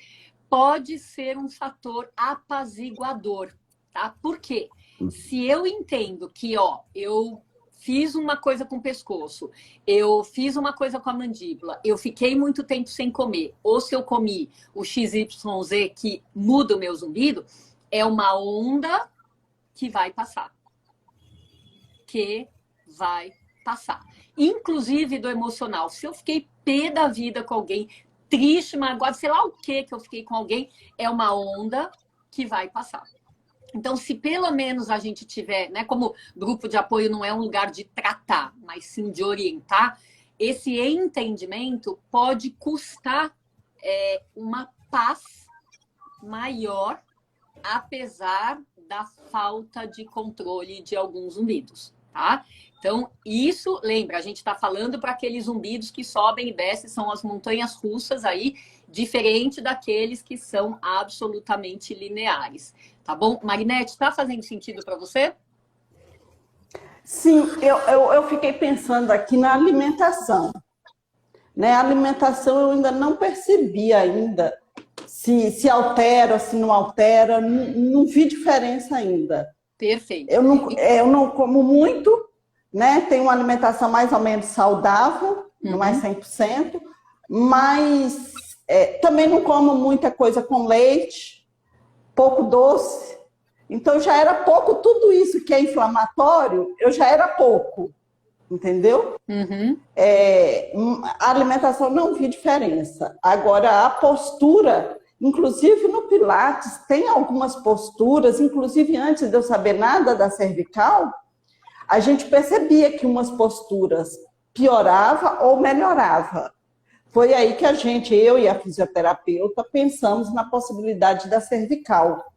pode ser um fator apaziguador, tá? Por quê? Se eu entendo que, ó, eu fiz uma coisa com o pescoço, eu fiz uma coisa com a mandíbula, eu fiquei muito tempo sem comer, ou se eu comi o XYZ que muda o meu zumbido, é uma onda que vai passar. Que vai passar. Inclusive do emocional. Se eu fiquei pé da vida com alguém, triste, magoado, sei lá o que eu fiquei com alguém, é uma onda que vai passar. Então, se pelo menos a gente tiver, né, como grupo de apoio não é um lugar de tratar, mas sim de orientar, esse entendimento pode custar uma paz maior, apesar da falta de controle de alguns zumbidos, tá? Então, isso, lembra, a gente está falando para aqueles zumbidos que sobem e descem, são as montanhas russas aí, diferente daqueles que são absolutamente lineares, tá bom? Marinete, está fazendo sentido para você? Sim, eu fiquei pensando aqui na alimentação. Né? A alimentação eu ainda não percebi ainda se altera, se não altera, não vi diferença ainda. Perfeito. Eu não como muito, né? Tenho uma alimentação mais ou menos saudável, não é 100%, mas também não como muita coisa com leite, pouco doce. Então já era pouco, tudo isso que é inflamatório, eu já era pouco, entendeu? A alimentação não vi diferença. Agora a postura, inclusive no Pilates, tem algumas posturas, inclusive antes de eu saber nada da cervical, a gente percebia que umas posturas piorava ou melhorava. Foi aí que eu e a fisioterapeuta, pensamos na possibilidade da cervical.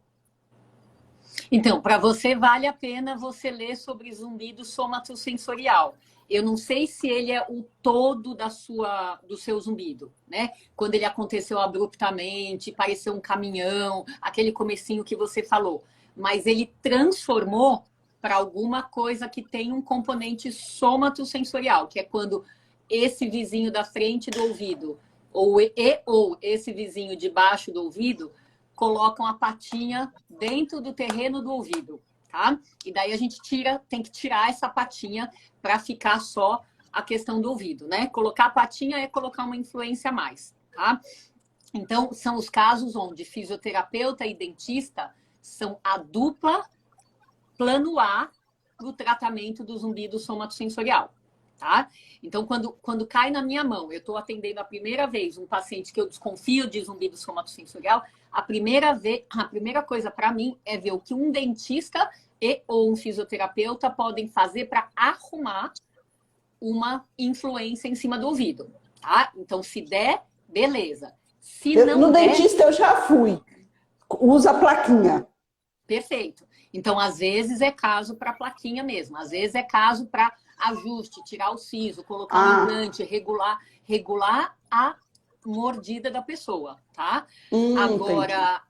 Então, para você, vale a pena você ler sobre zumbido somatosensorial. Eu não sei se ele é o todo do seu zumbido, né? Quando ele aconteceu abruptamente, pareceu um caminhão, aquele comecinho que você falou. Mas ele transformou para alguma coisa que tem um componente somatosensorial, que é quando esse vizinho da frente do ouvido ou esse vizinho de baixo do ouvido colocam a patinha dentro do terreno do ouvido, tá? E daí a gente tem que tirar essa patinha para ficar só a questão do ouvido, né? Colocar a patinha é colocar uma influência a mais, tá? Então, são os casos onde fisioterapeuta e dentista são a dupla plano A do tratamento do zumbido somatosensorial, tá? Então, quando cai na minha mão, eu estou atendendo a primeira vez um paciente que eu desconfio de zumbido somatosensorial, a primeira coisa para mim é ver o que um dentista ou um fisioterapeuta podem fazer para arrumar uma influência em cima do ouvido, tá? Então, se der, beleza. Se não no der... dentista eu já fui. Usa a plaquinha. Perfeito. Então, às vezes é caso para plaquinha mesmo. Às vezes é caso para ajuste, tirar o siso, colocar um implante, regular a mordida da pessoa, tá? Agora,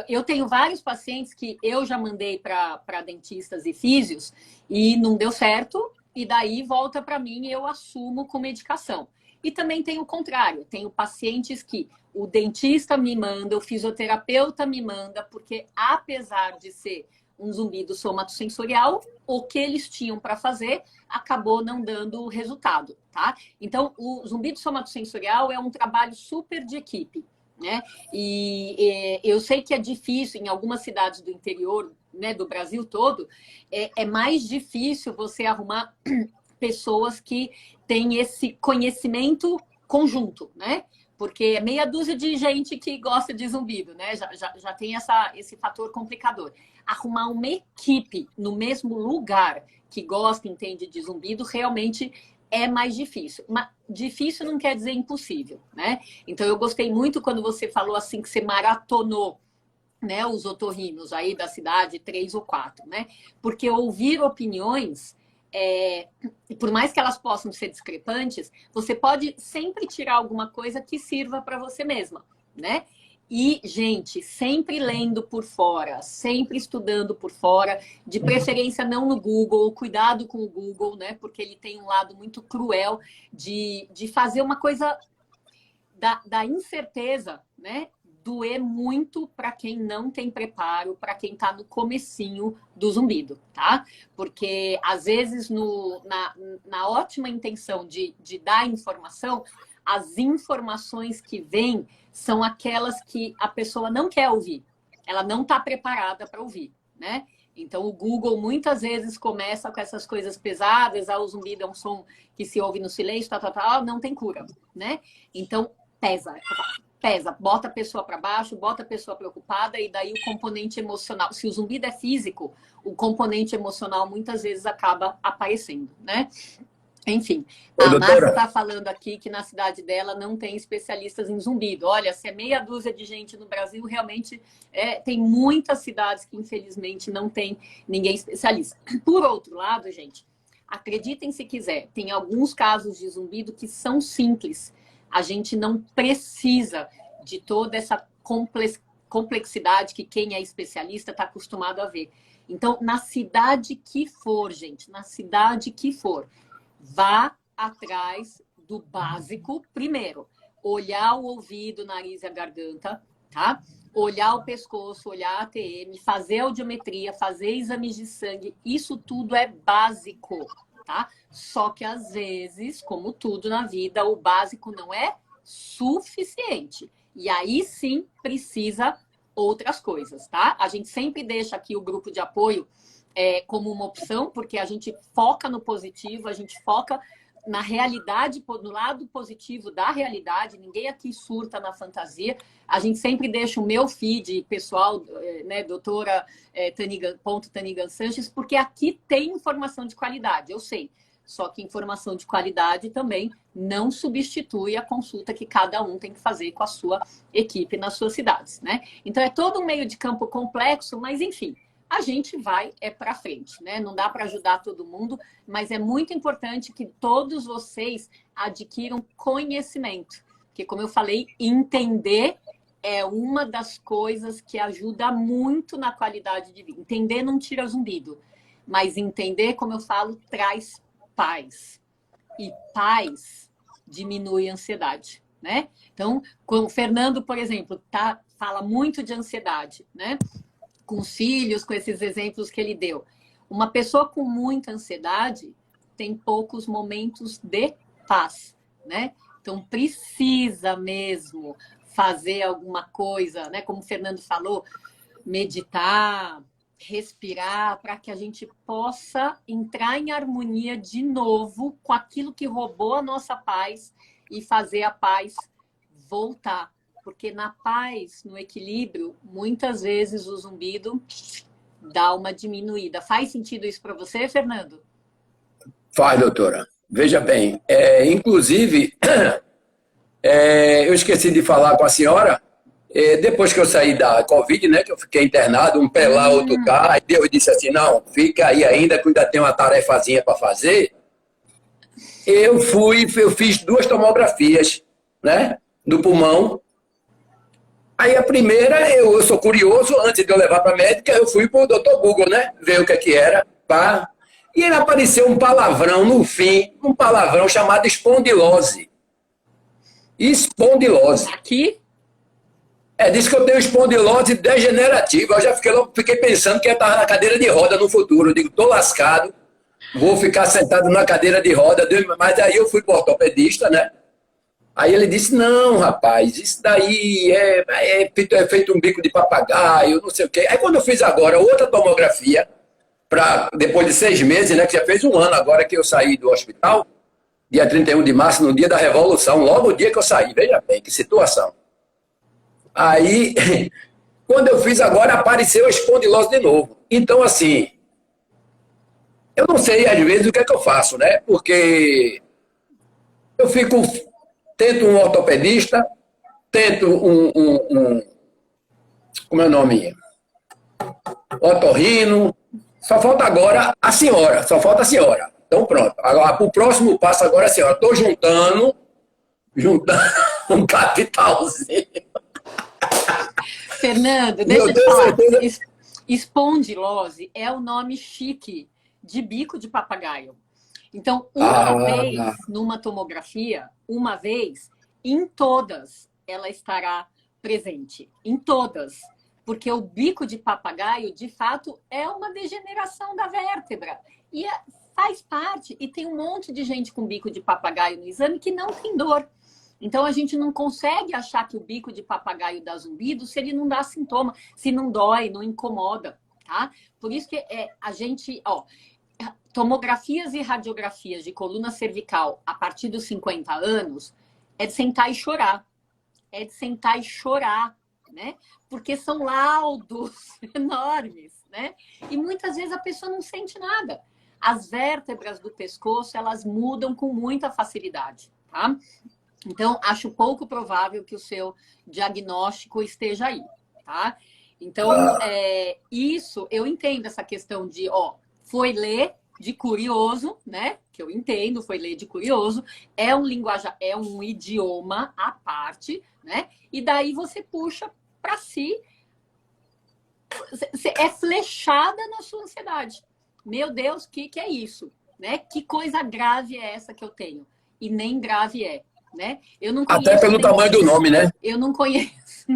eu tenho vários pacientes que eu já mandei para dentistas e físios e não deu certo, e daí volta para mim e eu assumo com medicação. E também tem o contrário, tenho pacientes que o dentista me manda, o fisioterapeuta me manda, porque apesar de ser um zumbido somatosensorial, o que eles tinham para fazer acabou não dando resultado, tá? Então, o zumbido somatosensorial é um trabalho super de equipe, né? E eu sei que é difícil em algumas cidades do interior, né, do Brasil todo, é mais difícil você arrumar pessoas que têm esse conhecimento conjunto, né? Porque é meia dúzia de gente que gosta de zumbido, né? Já tem esse fator complicador. Arrumar uma equipe no mesmo lugar que gosta e entende de zumbido realmente é mais difícil. Mas difícil não quer dizer impossível, né? Então, eu gostei muito quando você falou assim que você maratonou, né, os otorrinos aí da cidade, 3 ou 4, né? Porque ouvir opiniões... por mais que elas possam ser discrepantes, você pode sempre tirar alguma coisa que sirva para você mesma, né? E, gente, sempre lendo por fora, sempre estudando por fora, de preferência não no Google, cuidado com o Google, né? Porque ele tem um lado muito cruel de fazer uma coisa da incerteza, né? Doer muito para quem não tem preparo, para quem está no comecinho do zumbido, tá? Porque, às vezes, na ótima intenção de dar informação, as informações que vêm são aquelas que a pessoa não quer ouvir. Ela não está preparada para ouvir, né? Então, o Google muitas vezes começa com essas coisas pesadas, o zumbido é um som que se ouve no silêncio, não tem cura, né? Então, pesa, bota a pessoa para baixo, bota a pessoa preocupada, e daí o componente emocional, se o zumbido é físico, o componente emocional muitas vezes acaba aparecendo, né? Enfim, Ô, a Márcia doutora, está falando aqui que na cidade dela não tem especialistas em zumbido. Olha, se é meia dúzia de gente no Brasil, realmente tem muitas cidades que infelizmente não tem ninguém especialista. Por outro lado, gente, acreditem se quiser, tem alguns casos de zumbido que são simples. A gente não precisa de toda essa complexidade que quem é especialista está acostumado a ver. Então, na cidade que for, gente, na cidade que for, vá atrás do básico primeiro. Olhar o ouvido, o nariz e a garganta, tá? Olhar o pescoço, olhar a ATM, fazer audiometria, fazer exames de sangue. Isso tudo é básico, tá? Só que às vezes, como tudo na vida, o básico não é suficiente. E aí sim precisa outras coisas, tá? A gente sempre deixa aqui o grupo de apoio como uma opção, porque a gente foca no positivo, a gente foca na realidade, no lado positivo da realidade, ninguém aqui surta na fantasia. A gente sempre deixa o meu feed pessoal, né, doutora Tanigan Sanches, porque aqui tem informação de qualidade, eu sei. Só que informação de qualidade também não substitui a consulta que cada um tem que fazer com a sua equipe nas suas cidades, né? Então é todo um meio de campo complexo, mas enfim, a gente vai para frente, né? Não dá para ajudar todo mundo, mas é muito importante que todos vocês adquiram conhecimento. Porque, como eu falei, entender é uma das coisas que ajuda muito na qualidade de vida. Entender não tira zumbido, mas entender, como eu falo, traz paz. E paz diminui a ansiedade, né? Então, o Fernando, por exemplo, fala muito de ansiedade, né? Com os filhos, com esses exemplos que ele deu. Uma pessoa com muita ansiedade tem poucos momentos de paz, né? Então, precisa mesmo fazer alguma coisa, né? Como o Fernando falou, meditar, respirar, para que a gente possa entrar em harmonia de novo com aquilo que roubou a nossa paz e fazer a paz voltar. Porque na paz, no equilíbrio, muitas vezes o zumbido dá uma diminuída. Faz sentido isso para você, Fernando? faz, doutora. Veja bem, inclusive, eu esqueci de falar com a senhora, depois que eu saí da Covid, né, que eu fiquei internado, um pé lá, outro cá, aí Deus disse assim, não, fica aí ainda, que ainda tem uma tarefazinha para fazer. Eu fiz 2 tomografias, né, do pulmão. Aí a primeira, eu sou curioso, antes de eu levar para a médica, eu fui para o Dr. Google, né, ver o que era, pá. E ele apareceu um palavrão no fim, um palavrão chamado espondilose. Espondilose. Aqui? Disse que eu tenho espondilose degenerativa. Eu já fiquei pensando que eu estava na cadeira de roda no futuro. Eu digo, estou lascado, vou ficar sentado na cadeira de roda. Mas aí eu fui para o ortopedista, né? Aí ele disse, não, rapaz, isso daí é feito um bico de papagaio, não sei o quê. Aí quando eu fiz agora outra tomografia, depois de 6 meses, né, que já fez 1 ano agora que eu saí do hospital, dia 31 de março, no dia da Revolução, logo o dia que eu saí, veja bem, que situação. Aí, quando eu fiz agora, apareceu a espondilose de novo. Então, assim, eu não sei, às vezes, o que é que eu faço, né? Porque eu tento um ortopedista, tento como é o nome? Otorrino. Só falta agora a senhora, Então, pronto. Agora, o próximo passo agora é a senhora. Estou juntando um capitalzinho. Fernando, deixa Eu eu te tenho falar. certeza. Espondilose é o nome chique de bico de papagaio. Então, uma Ah, vez numa tomografia, uma vez, em todas ela estará presente. Em todas. Porque o bico de papagaio, de fato, é uma degeneração da vértebra. E faz parte. E tem um monte de gente com bico de papagaio no exame que não tem dor. Então, a gente não consegue achar que o bico de papagaio dá zumbido se ele não dá sintoma, se não dói, não incomoda, tá? Por isso que a gente, tomografias e radiografias de coluna cervical a partir dos 50 anos é de sentar e chorar. É de sentar e chorar, né? Porque são laudos enormes, né? E muitas vezes a pessoa não sente nada. As vértebras do pescoço, elas mudam com muita facilidade, tá? Então, acho pouco provável que o seu diagnóstico esteja aí, tá? Então, isso, eu entendo essa questão de, foi ler de curioso, né? Que eu entendo, foi ler de curioso, é um linguajar, é um idioma à parte, né? E daí você puxa para si, é flechada na sua ansiedade. Meu Deus, o que é isso? Né? Que coisa grave é essa que eu tenho? E nem grave é. Né? Eu não até conheço pelo tamanho do nome, né? Eu não conheço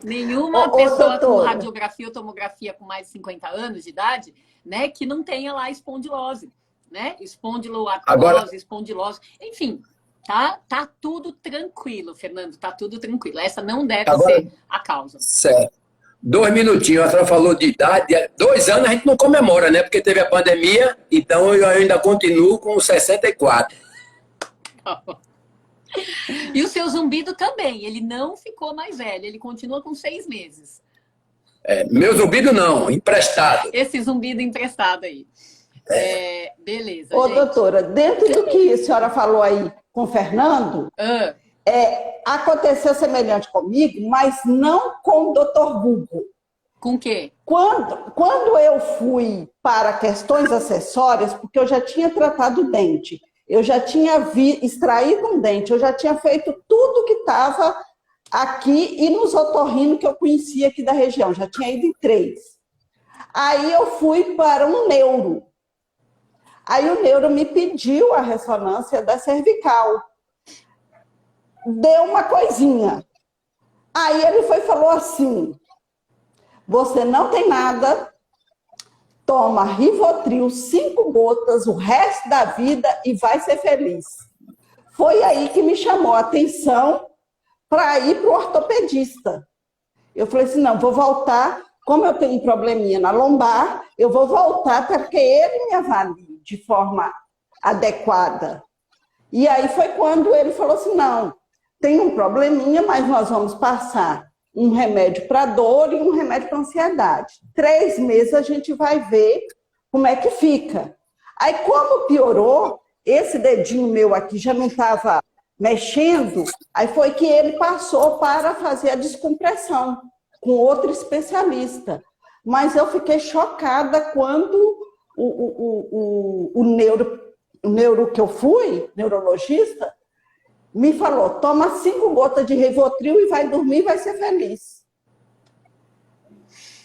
nenhuma pessoa com radiografia ou tomografia com mais de 50 anos de idade, né, que não tenha lá espondilose, né? Espondiloartrose, espondilose, enfim, tá tudo tranquilo, Fernando, tá tudo tranquilo. Essa não deve ser a causa. Certo. 2 minutinhos, a senhora falou de idade. 2 anos a gente não comemora, né? Porque teve a pandemia, então eu ainda continuo com 64. E o seu zumbido também, ele não ficou mais velho, ele continua com 6 meses. Meu zumbido não, emprestado. Esse zumbido emprestado aí. Beleza, Ô, gente. doutora, dentro do que a senhora falou aí com o Fernando, aconteceu semelhante comigo, mas não com o doutor Google. Com o quê? Quando eu fui para questões acessórias, porque eu já tinha tratado o dente, eu já tinha extraído um dente, eu já tinha feito tudo que estava aqui e nos otorrinos que eu conhecia aqui da região, já tinha ido em 3. Aí eu fui para um neuro. Aí o neuro me pediu a ressonância da cervical. Deu uma coisinha. Aí ele falou assim, você não tem nada, toma Rivotril 5 gotas o resto da vida e vai ser feliz. Foi aí que me chamou a atenção para ir para o ortopedista. Eu falei assim, não, vou voltar, como eu tenho um probleminha na lombar, eu vou voltar para que ele me avalie de forma adequada. E aí foi quando ele falou assim, não, tem um probleminha, mas nós vamos passar um remédio para dor e um remédio para ansiedade. 3 meses a gente vai ver como é que fica. Aí, como piorou, esse dedinho meu aqui já não estava mexendo, aí foi que ele passou para fazer a descompressão com outro especialista. Mas eu fiquei chocada quando o neuro que eu fui, neurologista, me falou, toma 5 gotas de Rivotril e vai dormir e vai ser feliz.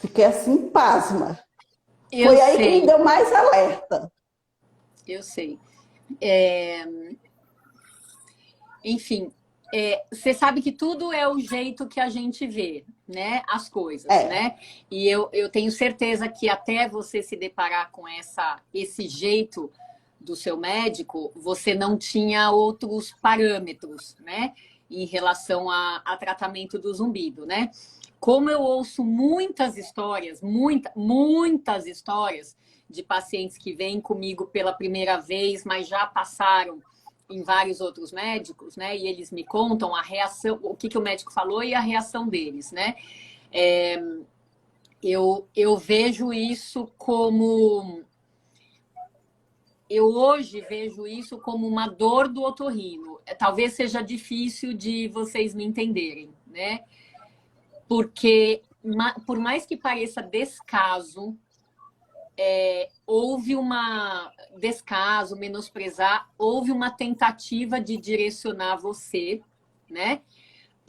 Fiquei assim, pasma. Foi aí que me deu mais alerta. Eu sei. Enfim, você sabe que tudo é o jeito que a gente vê, né? As coisas, né? E eu tenho certeza que até você se deparar com esse jeito do seu médico, você não tinha outros parâmetros, né? Em relação a tratamento do zumbido, né? Como eu ouço muitas histórias, muitas histórias de pacientes que vêm comigo pela primeira vez, mas já passaram em vários outros médicos, né? E eles me contam a reação, o que o médico falou e a reação deles, né? Eu vejo isso como... Eu hoje vejo isso como uma dor do otorrino. Talvez seja difícil de vocês me entenderem, né? Porque, por mais que pareça descaso, houve descaso, menosprezar, houve uma tentativa de direcionar você, né?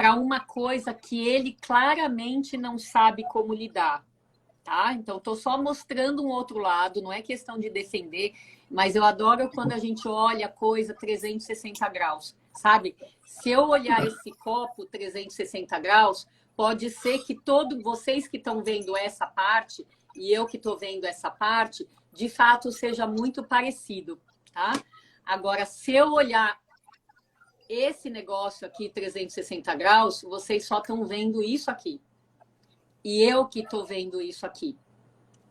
para uma coisa que ele claramente não sabe como lidar, tá? Então, estou só mostrando um outro lado, não é questão de defender, mas eu adoro quando a gente olha a coisa 360 graus, sabe? Se eu olhar esse copo 360 graus, pode ser que todos vocês que estão vendo essa parte e eu que estou vendo essa parte, de fato seja muito parecido, tá? Agora, se eu olhar esse negócio aqui 360 graus, vocês só estão vendo isso aqui. E eu que estou vendo isso aqui,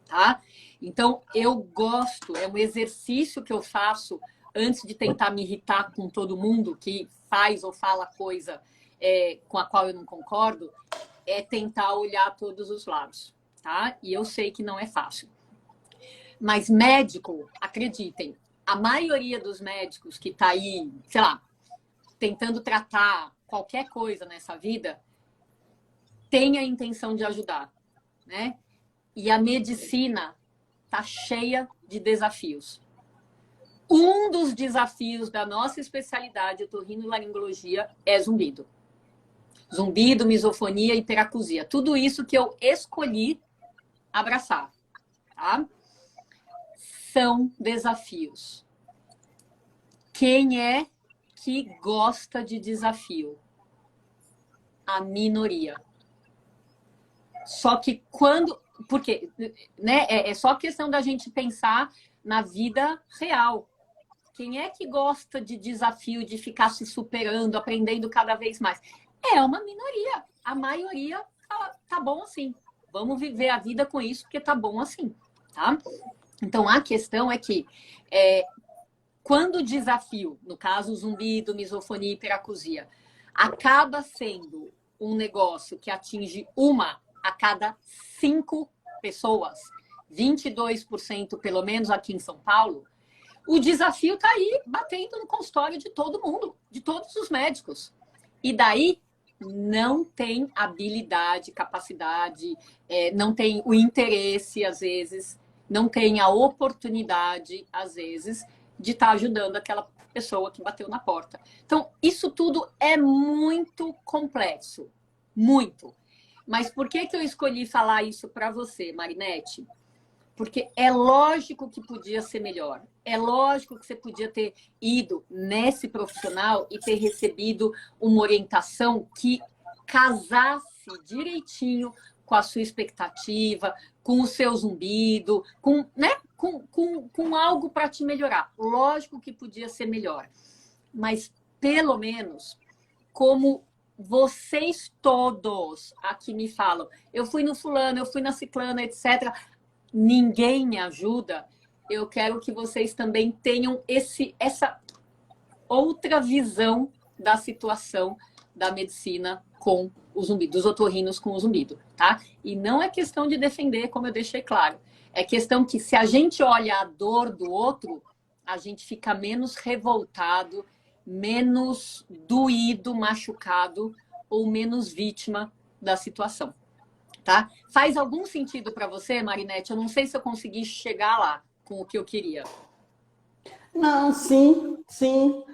tá? Então, eu gosto, é um exercício que eu faço antes de tentar me irritar com todo mundo que faz ou fala coisa com a qual eu não concordo, é tentar olhar todos os lados, tá? E eu sei que não é fácil. Mas médico, acreditem, a maioria dos médicos que está aí, sei lá, tentando tratar qualquer coisa nessa vida, tem a intenção de ajudar, né? E a medicina está cheia de desafios. Um dos desafios da nossa especialidade, otorrinolaringologia, é zumbido. Zumbido, misofonia, hiperacusia. Tudo isso que eu escolhi abraçar, tá? São desafios. Quem é que gosta de desafio? A minoria. Só que quando... Porque né, é só questão da gente pensar na vida real. Quem é que gosta de desafio, de ficar se superando, aprendendo cada vez mais? É uma minoria. A maioria fala, tá bom assim. Vamos viver a vida com isso, porque tá bom assim. Tá? Então, a questão é que quando o desafio, no caso, zumbido, misofonia e hiperacusia, acaba sendo um negócio que atinge uma a cada 5 pessoas, 22% pelo menos aqui em São Paulo, o desafio está aí batendo no consultório de todo mundo, de todos os médicos. E daí não tem habilidade, capacidade, não tem o interesse, às vezes, não tem a oportunidade, às vezes, de estar ajudando aquela pessoa que bateu na porta. Então, isso tudo é muito complexo, muito. Mas por que eu escolhi falar isso para você, Marinete? Porque é lógico que podia ser melhor. É lógico que você podia ter ido nesse profissional e ter recebido uma orientação que casasse direitinho com a sua expectativa, com o seu zumbido, com algo para te melhorar. Lógico que podia ser melhor. Mas, pelo menos, como vocês todos aqui me falam, eu fui no fulano, eu fui na ciclana, etc., ninguém me ajuda, eu quero que vocês também tenham essa outra visão da situação da medicina com o zumbido, dos otorrinos com o zumbido, tá? E não é questão de defender, como eu deixei claro. É questão que se a gente olha a dor do outro, a gente fica menos revoltado, menos doído, machucado ou menos vítima da situação. Tá? Faz algum sentido para você, Marinete? Eu não sei se eu consegui chegar lá com o que eu queria. Não, sim, sim.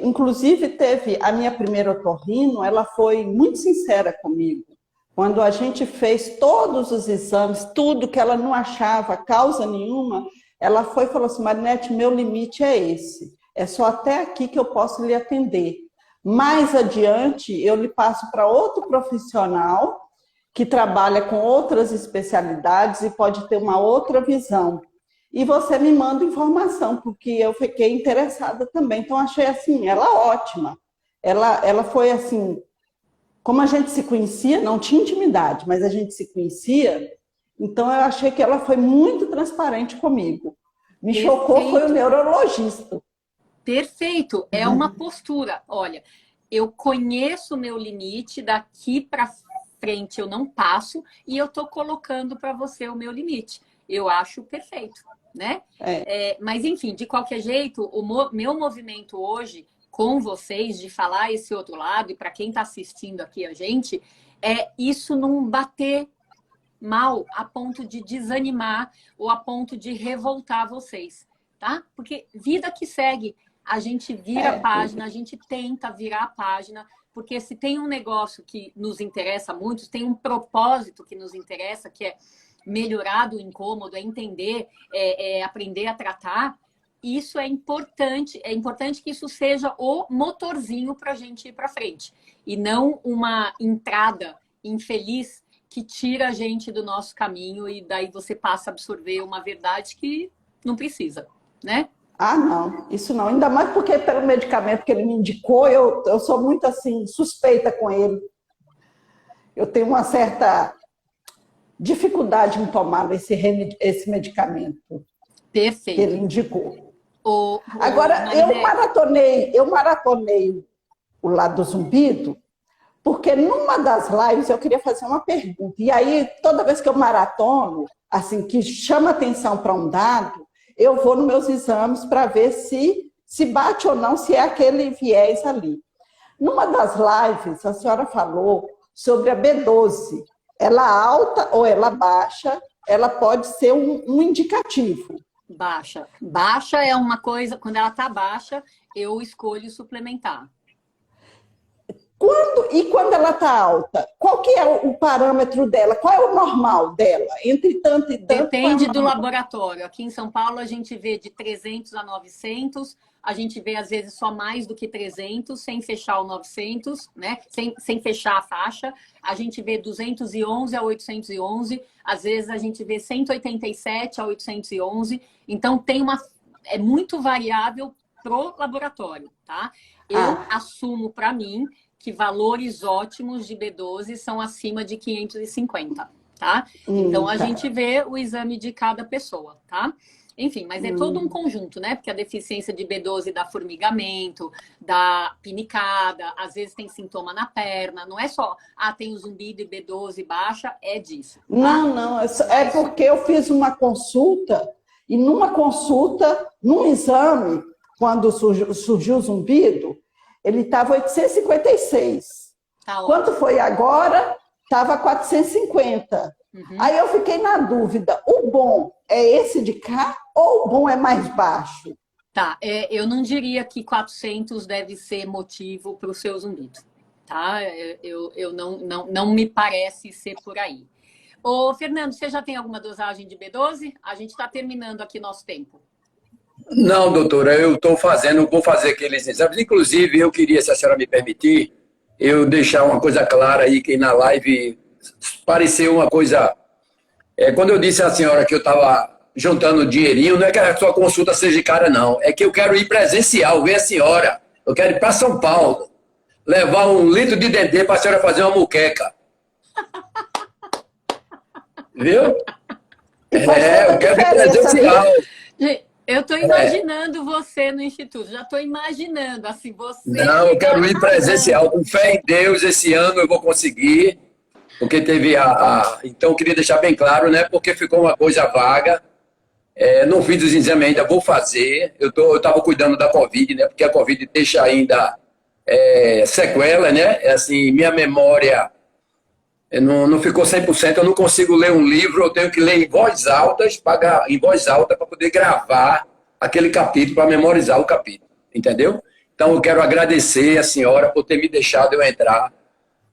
Inclusive, teve a minha primeira otorrino, ela foi muito sincera comigo. Quando a gente fez todos os exames, tudo que ela não achava causa nenhuma, ela foi e falou assim, Marinete, meu limite é esse. É só até aqui que eu posso lhe atender. Mais adiante, eu lhe passo para outro profissional que trabalha com outras especialidades e pode ter uma outra visão. E você me manda informação, porque eu fiquei interessada também. Então, achei assim, ela ótima. Ela foi assim, como a gente se conhecia, não tinha intimidade, mas a gente se conhecia, então eu achei que ela foi muito transparente comigo. Me chocou foi o neurologista. Perfeito, é uma postura. Olha, eu conheço o meu limite, daqui para frente eu não passo e eu estou colocando para você o meu limite. Eu acho perfeito, né? Mas, enfim, de qualquer jeito, o meu movimento hoje com vocês de falar esse outro lado e para quem está assistindo aqui a gente, é isso não bater mal a ponto de desanimar ou a ponto de revoltar vocês, tá? Porque vida que segue, a gente vira a página, a gente tenta virar a página, porque se tem um negócio que nos interessa muito, se tem um propósito que nos interessa, que é melhorar do incômodo, é entender, é aprender a tratar, isso é importante que isso seja o motorzinho para a gente ir para frente, e não uma entrada infeliz que tira a gente do nosso caminho e daí você passa a absorver uma verdade que não precisa, né? Ah, não, isso não. Ainda mais porque pelo medicamento que ele me indicou, eu sou muito assim, suspeita com ele. Eu tenho uma certa dificuldade em tomar esse medicamento que Perfeito. ele indicou. Agora, Marilé, eu maratonei o Lado do Zumbido, porque numa das lives eu queria fazer uma pergunta. E aí, toda vez que eu maratono, assim, que chama atenção para um dado, eu vou nos meus exames para ver se bate ou não, se é aquele viés ali. Numa das lives, a senhora falou sobre a B12. Ela alta ou ela baixa, ela pode ser um indicativo. baixa. Baixa é uma coisa, quando ela tá baixa, eu escolho suplementar. Quando ela está alta, qual que é o parâmetro dela? Qual é o normal dela? Entre tanto e tanto? Depende do laboratório. Aqui em São Paulo, a gente vê de 300 a 900. A gente vê, às vezes, só mais do que 300, sem fechar o 900, né? Sem fechar a faixa. A gente vê 211 a 811. Às vezes, a gente vê 187 a 811. Então, é muito variável pro laboratório, tá? Eu assumo para mim que valores ótimos de B12 são acima de 550, tá? Então, a gente vê o exame de cada pessoa, tá? Enfim, mas é todo um conjunto, né? Porque a deficiência de B12 dá formigamento, dá pinicada, às vezes tem sintoma na perna, não é só, tem o zumbido e B12 baixa, é disso. Tá? Não, é porque eu fiz uma consulta, e num exame, quando surgiu o zumbido, ele estava 856. Tá ótimo. Quando foi agora, estava 450. Aí eu fiquei na dúvida, o bom é esse de cá ou o bom é mais baixo? Tá, eu não diria que 400 deve ser motivo para o seu zumbido, tá? Eu não me parece ser por aí. Ô, Fernando, você já tem alguma dosagem de B12? A gente está terminando aqui nosso tempo. Não, doutora, vou fazer aqueles exames. Inclusive, eu queria, se a senhora me permitir, eu deixar uma coisa clara aí, que na live pareceu uma coisa... quando eu disse à senhora que eu estava juntando dinheirinho, não é que a sua consulta seja cara, não. É que eu quero ir presencial, ver a senhora. Eu quero ir para São Paulo, levar 1 litro de dendê para a senhora fazer uma muqueca. Viu? Eu quero ir presencial. Eu estou imaginando você no Instituto, já estou imaginando, assim, você... Não, eu quero ir presencial, com fé em Deus, esse ano eu vou conseguir, porque teve Então, eu queria deixar bem claro, né, porque ficou uma coisa vaga, não fiz os exames ainda, vou fazer, eu estava cuidando da Covid, né, porque a Covid deixa ainda sequela, né, assim, minha memória não ficou 100%, eu não consigo ler um livro, eu tenho que ler em voz alta, para poder gravar aquele capítulo, para memorizar o capítulo, entendeu? Então eu quero agradecer a senhora por ter me deixado eu entrar.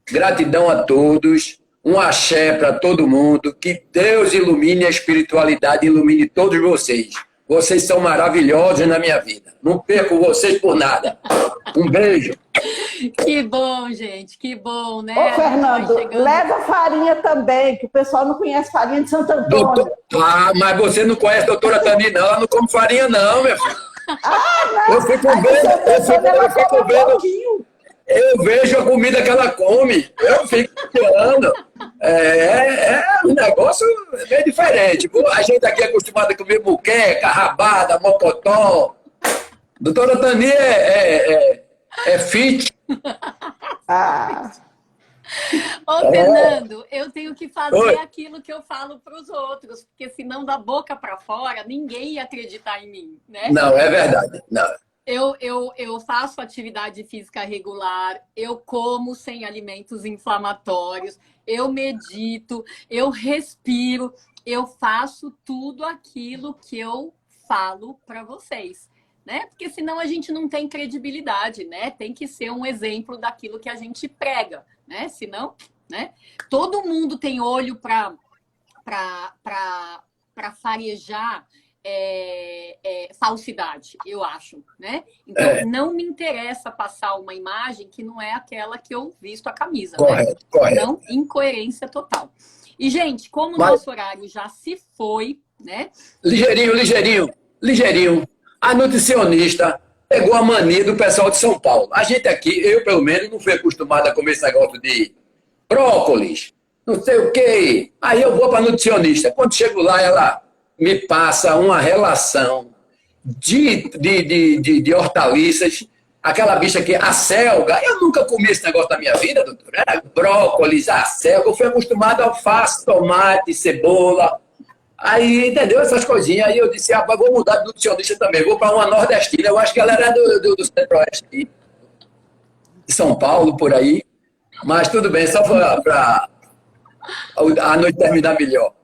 Gratidão a todos, um axé para todo mundo, que Deus ilumine a espiritualidade, ilumine todos vocês. Vocês são maravilhosos na minha vida. Não perco vocês por nada. Um beijo. Que bom, gente, que bom, né? Ô, Fernando, leva farinha também, que o pessoal não conhece farinha de Santo Antônio. Mas você não conhece a doutora Tani, não. Ela não come farinha, não, meu filho. Não. Eu fico vendo. Eu vejo a comida que ela come. Eu fico tirando. Um negócio bem diferente. A gente aqui é acostumado a comer muqueca, rabada, mocotó. Doutora Tani é fit. Ô, Fernando, eu tenho que fazer aquilo que eu falo para os outros, porque senão da boca para fora ninguém ia acreditar em mim, né? Não, é verdade. Não. Eu faço atividade física regular, eu como sem alimentos inflamatórios, eu medito, eu respiro, eu faço tudo aquilo que eu falo para vocês. né? Porque senão a gente não tem credibilidade, né? Tem que ser um exemplo daquilo que a gente prega, né? Senão, né? Todo mundo tem olho para farejar falsidade, eu acho, né? Então, não me interessa passar uma imagem que não é aquela que eu visto a camisa, Correto, né? correto. Então, incoerência total. E, gente, como o Mas- nosso horário já se foi, né? Ligeirinho. A nutricionista pegou a mania do pessoal de São Paulo. A gente aqui, eu pelo menos, não fui acostumado a comer esse negócio de brócolis, não sei o quê. Aí eu vou para a nutricionista. Quando chego lá, ela me passa uma relação de hortaliças. Aquela bicha aqui, a selga. Eu nunca comi esse negócio na minha vida, doutora. Era brócolis, a selga. Eu fui acostumado a alface, tomate, cebola. Aí, entendeu? Essas coisinhas. Aí eu disse, rapaz, vou mudar de nutricionista também. Vou para uma nordestina. Eu acho que ela era do centro-oeste aqui, de São Paulo, por aí. Mas tudo bem, só para a noite terminar melhor.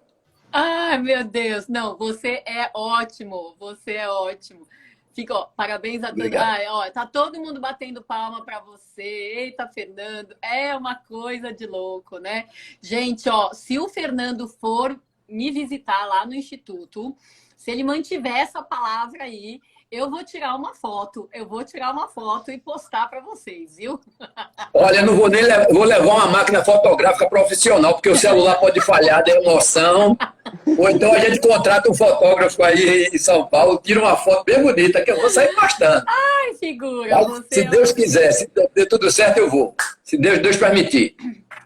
Ai, meu Deus. Não, você é ótimo. Você é ótimo. Fica, ó, parabéns a todos. Obrigado. Ai, ó, tá todo mundo batendo palma para você. Eita, Fernando. É uma coisa de louco, né? Gente, ó, se o Fernando for me visitar lá no Instituto, se ele mantiver essa palavra aí, eu vou tirar uma foto. Eu vou tirar uma foto e postar para vocês, viu? Olha, não vou nem vou levar uma máquina fotográfica profissional, porque o celular pode falhar de emoção. Ou então a gente contrata um fotógrafo aí em São Paulo, tira uma foto bem bonita, que eu vou sair postando. Ai, figura. Mas, Você se é Deus quiser, se der tudo certo, eu vou. Se Deus permitir.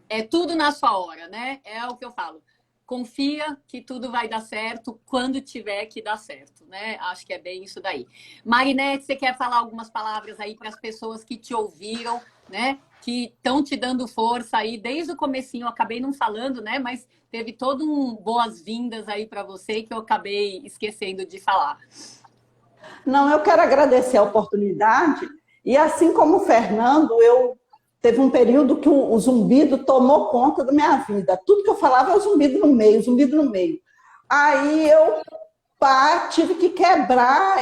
É tudo na sua hora, né? É o que eu falo. Confia que tudo vai dar certo quando tiver que dar certo, né? Acho que é bem isso daí. Marinete, você quer falar algumas palavras aí para as pessoas que te ouviram, né? Que estão te dando força aí desde o comecinho. Eu acabei não falando, né? Mas teve todo um boas-vindas aí para você que eu acabei esquecendo de falar. Não, eu quero agradecer a oportunidade. E assim como o Fernando, teve um período que o zumbido tomou conta da minha vida. Tudo que eu falava é o zumbido no meio, o zumbido no meio. Aí eu tive que quebrar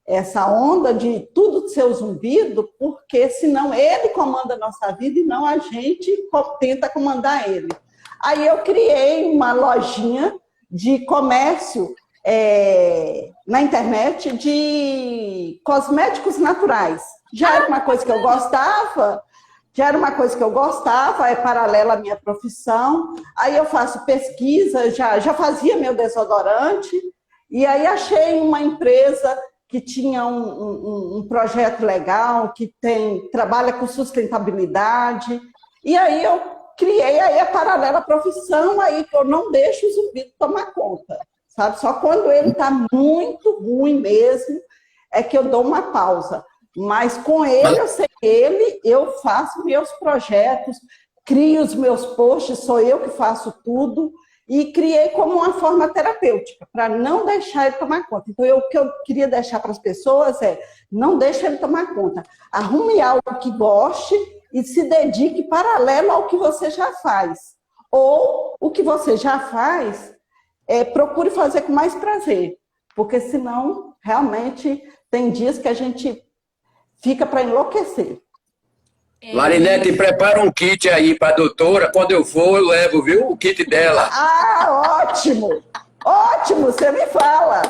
essa onda de tudo ser o zumbido, porque senão ele comanda a nossa vida e não a gente tenta comandar ele. Aí eu criei uma lojinha de comércio na internet de cosméticos naturais. Já era uma coisa que eu gostava, é paralela à minha profissão. Aí eu faço pesquisa, já fazia meu desodorante, e aí achei uma empresa que tinha um projeto legal, que trabalha com sustentabilidade, e aí eu criei aí a paralela à profissão, aí que eu não deixo o zumbido tomar conta, sabe? Só quando ele está muito ruim mesmo, é que eu dou uma pausa. Mas com ele, ou sem ele, eu faço meus projetos, crio os meus posts, sou eu que faço tudo, e criei como uma forma terapêutica, para não deixar ele tomar conta. Então, o que eu queria deixar para as pessoas é, não deixe ele tomar conta. Arrume algo que goste e se dedique paralelo ao que você já faz. Ou o que você já faz, procure fazer com mais prazer, porque senão, realmente, tem dias que a gente fica para enlouquecer. Marinete, prepara um kit aí para a doutora. Quando eu for, eu levo, viu? O kit dela. Ah, ótimo! Ótimo, você me fala.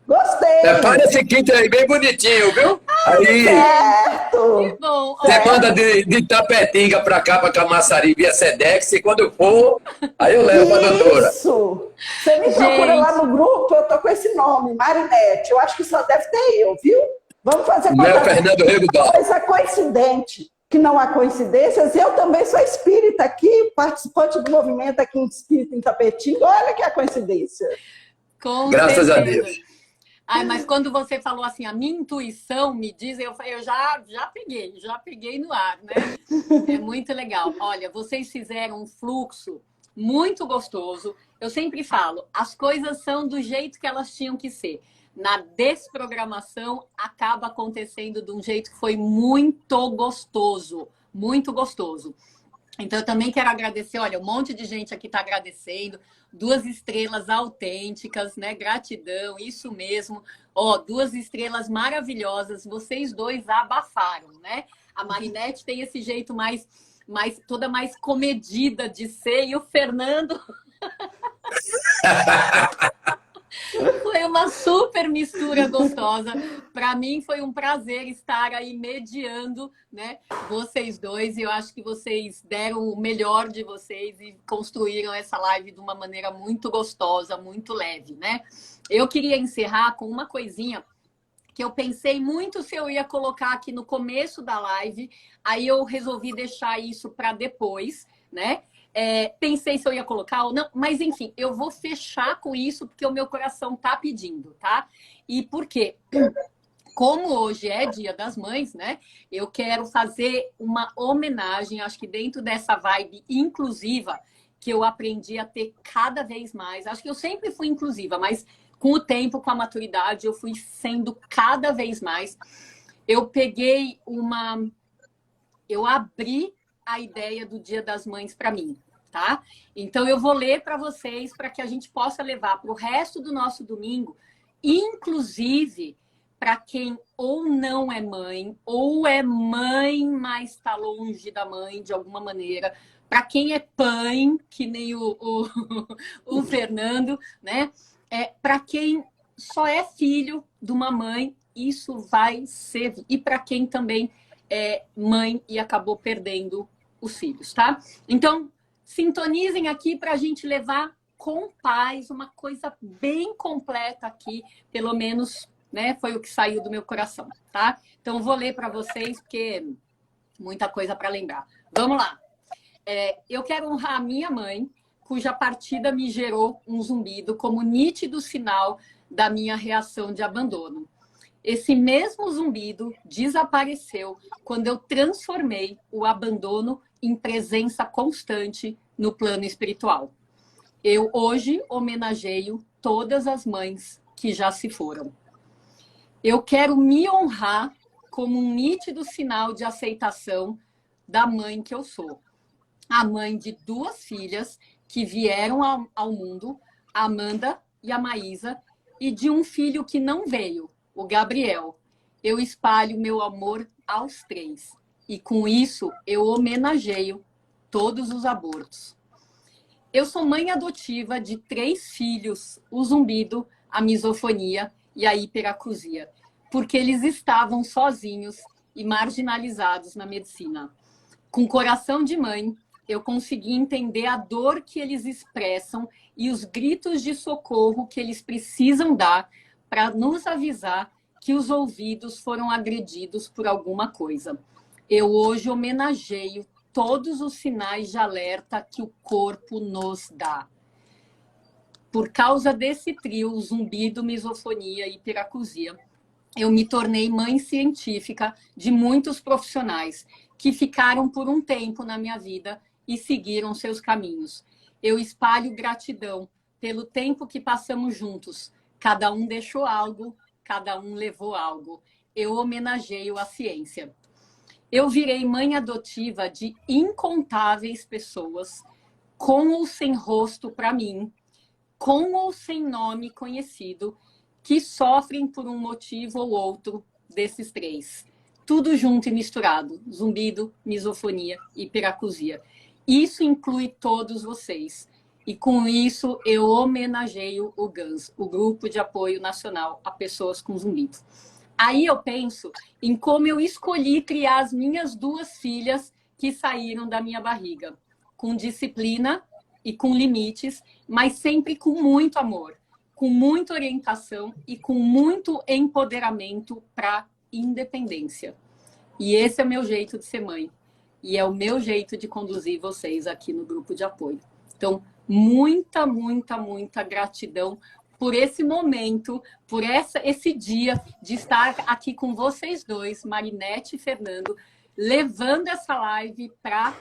Gostei. Prepara esse kit aí bem bonitinho, viu? Aí Certo. Que bom. você manda de Tapetinga para cá, para Camaçari, via Sedex. E quando eu for, aí eu levo para a doutora. Isso. Você me procura lá no grupo, eu tô com esse nome, Marinete. Eu acho que só deve ter eu, viu? Vamos fazer Meu Fernando Rego Dó. coisa coincidente, que não há coincidências. Eu também sou espírita aqui, participante do movimento aqui em Espírita em Tapetinga. Olha que é a coincidência. Com Graças certeza. a Deus. Ai, mas quando você falou assim, a minha intuição me diz, eu já peguei no ar, né? É muito legal. Olha, vocês fizeram um fluxo muito gostoso. Eu sempre falo, as coisas são do jeito que elas tinham que ser. Na desprogramação, acaba acontecendo de um jeito que foi muito gostoso. Muito gostoso. Então, eu também quero agradecer, olha, um monte de gente aqui está agradecendo, 2 estrelas autênticas, né? Gratidão, isso mesmo. Ó, 2 estrelas maravilhosas, vocês dois abafaram, né? A Marinette tem esse jeito toda mais comedida de ser, e o Fernando foi uma super mistura gostosa. Para mim foi um prazer estar aí mediando, né, vocês dois. E eu acho que vocês deram o melhor de vocês e construíram essa live de uma maneira muito gostosa, muito leve, né? Eu queria encerrar com uma coisinha que eu pensei muito se eu ia colocar aqui no começo da live, aí eu resolvi deixar isso para depois, né? Pensei se eu ia colocar ou não, mas enfim, eu vou fechar com isso porque o meu coração tá pedindo, tá? E por quê? Como hoje é Dia das Mães, né? Eu quero fazer uma homenagem, acho que dentro dessa vibe inclusiva que eu aprendi a ter cada vez mais. Acho que eu sempre fui inclusiva, mas com o tempo, com a maturidade, eu fui sendo cada vez mais. Eu abri a ideia do Dia das Mães para mim, tá? Então eu vou ler para vocês para que a gente possa levar para o resto do nosso domingo, inclusive para quem ou não é mãe, ou é mãe, mas está longe da mãe de alguma maneira, para quem é pai, que nem o Fernando, né? Para quem só é filho de uma mãe, isso vai servir. E para quem também é mãe e acabou perdendo os filhos, tá? Então, sintonizem aqui para a gente levar com paz uma coisa bem completa aqui, pelo menos, né? Foi o que saiu do meu coração, tá? Então, eu vou ler para vocês, porque muita coisa para lembrar. Vamos lá. Eu quero honrar a minha mãe, cuja partida me gerou um zumbido como nítido sinal da minha reação de abandono. Esse mesmo zumbido desapareceu quando eu transformei o abandono em presença constante no plano espiritual. Eu hoje homenageio todas as mães que já se foram. Eu quero me honrar como um nítido sinal de aceitação da mãe que eu sou. A mãe de 2 filhas que vieram ao mundo, a Amanda e a Maísa, e de um filho que não veio, o Gabriel. Eu espalho meu amor aos 3. E com isso, eu homenageio todos os abortos. Eu sou mãe adotiva de 3 filhos, o zumbido, a misofonia e a hiperacusia, porque eles estavam sozinhos e marginalizados na medicina. Com coração de mãe, eu consegui entender a dor que eles expressam e os gritos de socorro que eles precisam dar para nos avisar que os ouvidos foram agredidos por alguma coisa. Eu hoje homenageio todos os sinais de alerta que o corpo nos dá. Por causa desse trio, zumbido, misofonia e hiperacusia, eu me tornei mãe científica de muitos profissionais que ficaram por um tempo na minha vida e seguiram seus caminhos. Eu espalho gratidão pelo tempo que passamos juntos. Cada um deixou algo, cada um levou algo. Eu homenageio a ciência. Eu virei mãe adotiva de incontáveis pessoas, com ou sem rosto para mim, com ou sem nome conhecido, que sofrem por um motivo ou outro desses 3. Tudo junto e misturado. Zumbido, misofonia e hiperacusia. Isso inclui todos vocês. E com isso eu homenageio o GANS, o Grupo de Apoio Nacional a Pessoas com Zumbido. Aí eu penso em como eu escolhi criar as minhas 2 filhas que saíram da minha barriga, com disciplina e com limites, mas sempre com muito amor, com muita orientação e com muito empoderamento para independência. E esse é o meu jeito de ser mãe. E é o meu jeito de conduzir vocês aqui no grupo de apoio. Então, muita, muita, muita gratidão por esse momento, por esse dia de estar aqui com vocês dois, Marinette e Fernando, levando essa live para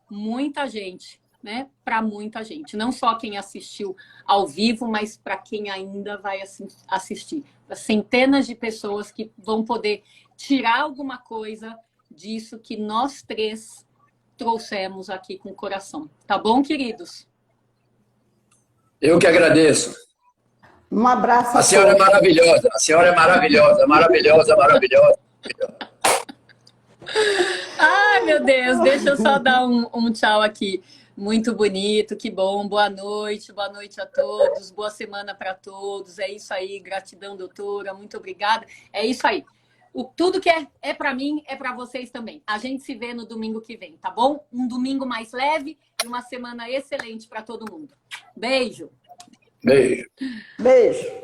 muita gente, né? Para muita gente. Não só quem assistiu ao vivo, mas para quem ainda vai assistir. Para centenas de pessoas que vão poder tirar alguma coisa disso que nós 3 trouxemos aqui com o coração. Tá bom, queridos? Eu que agradeço. Um abraço. A senhora é maravilhosa, a senhora é maravilhosa, maravilhosa, maravilhosa. Ai, meu Deus, deixa eu só dar um tchau aqui. Muito bonito, que bom. Boa noite a todos. Boa semana para todos. É isso aí, gratidão, doutora. Muito obrigada. É isso aí. Tudo que é para mim, é para vocês também. A gente se vê no domingo que vem, tá bom? Um domingo mais leve e uma semana excelente para todo mundo. Beijo. Beijo. Beijo.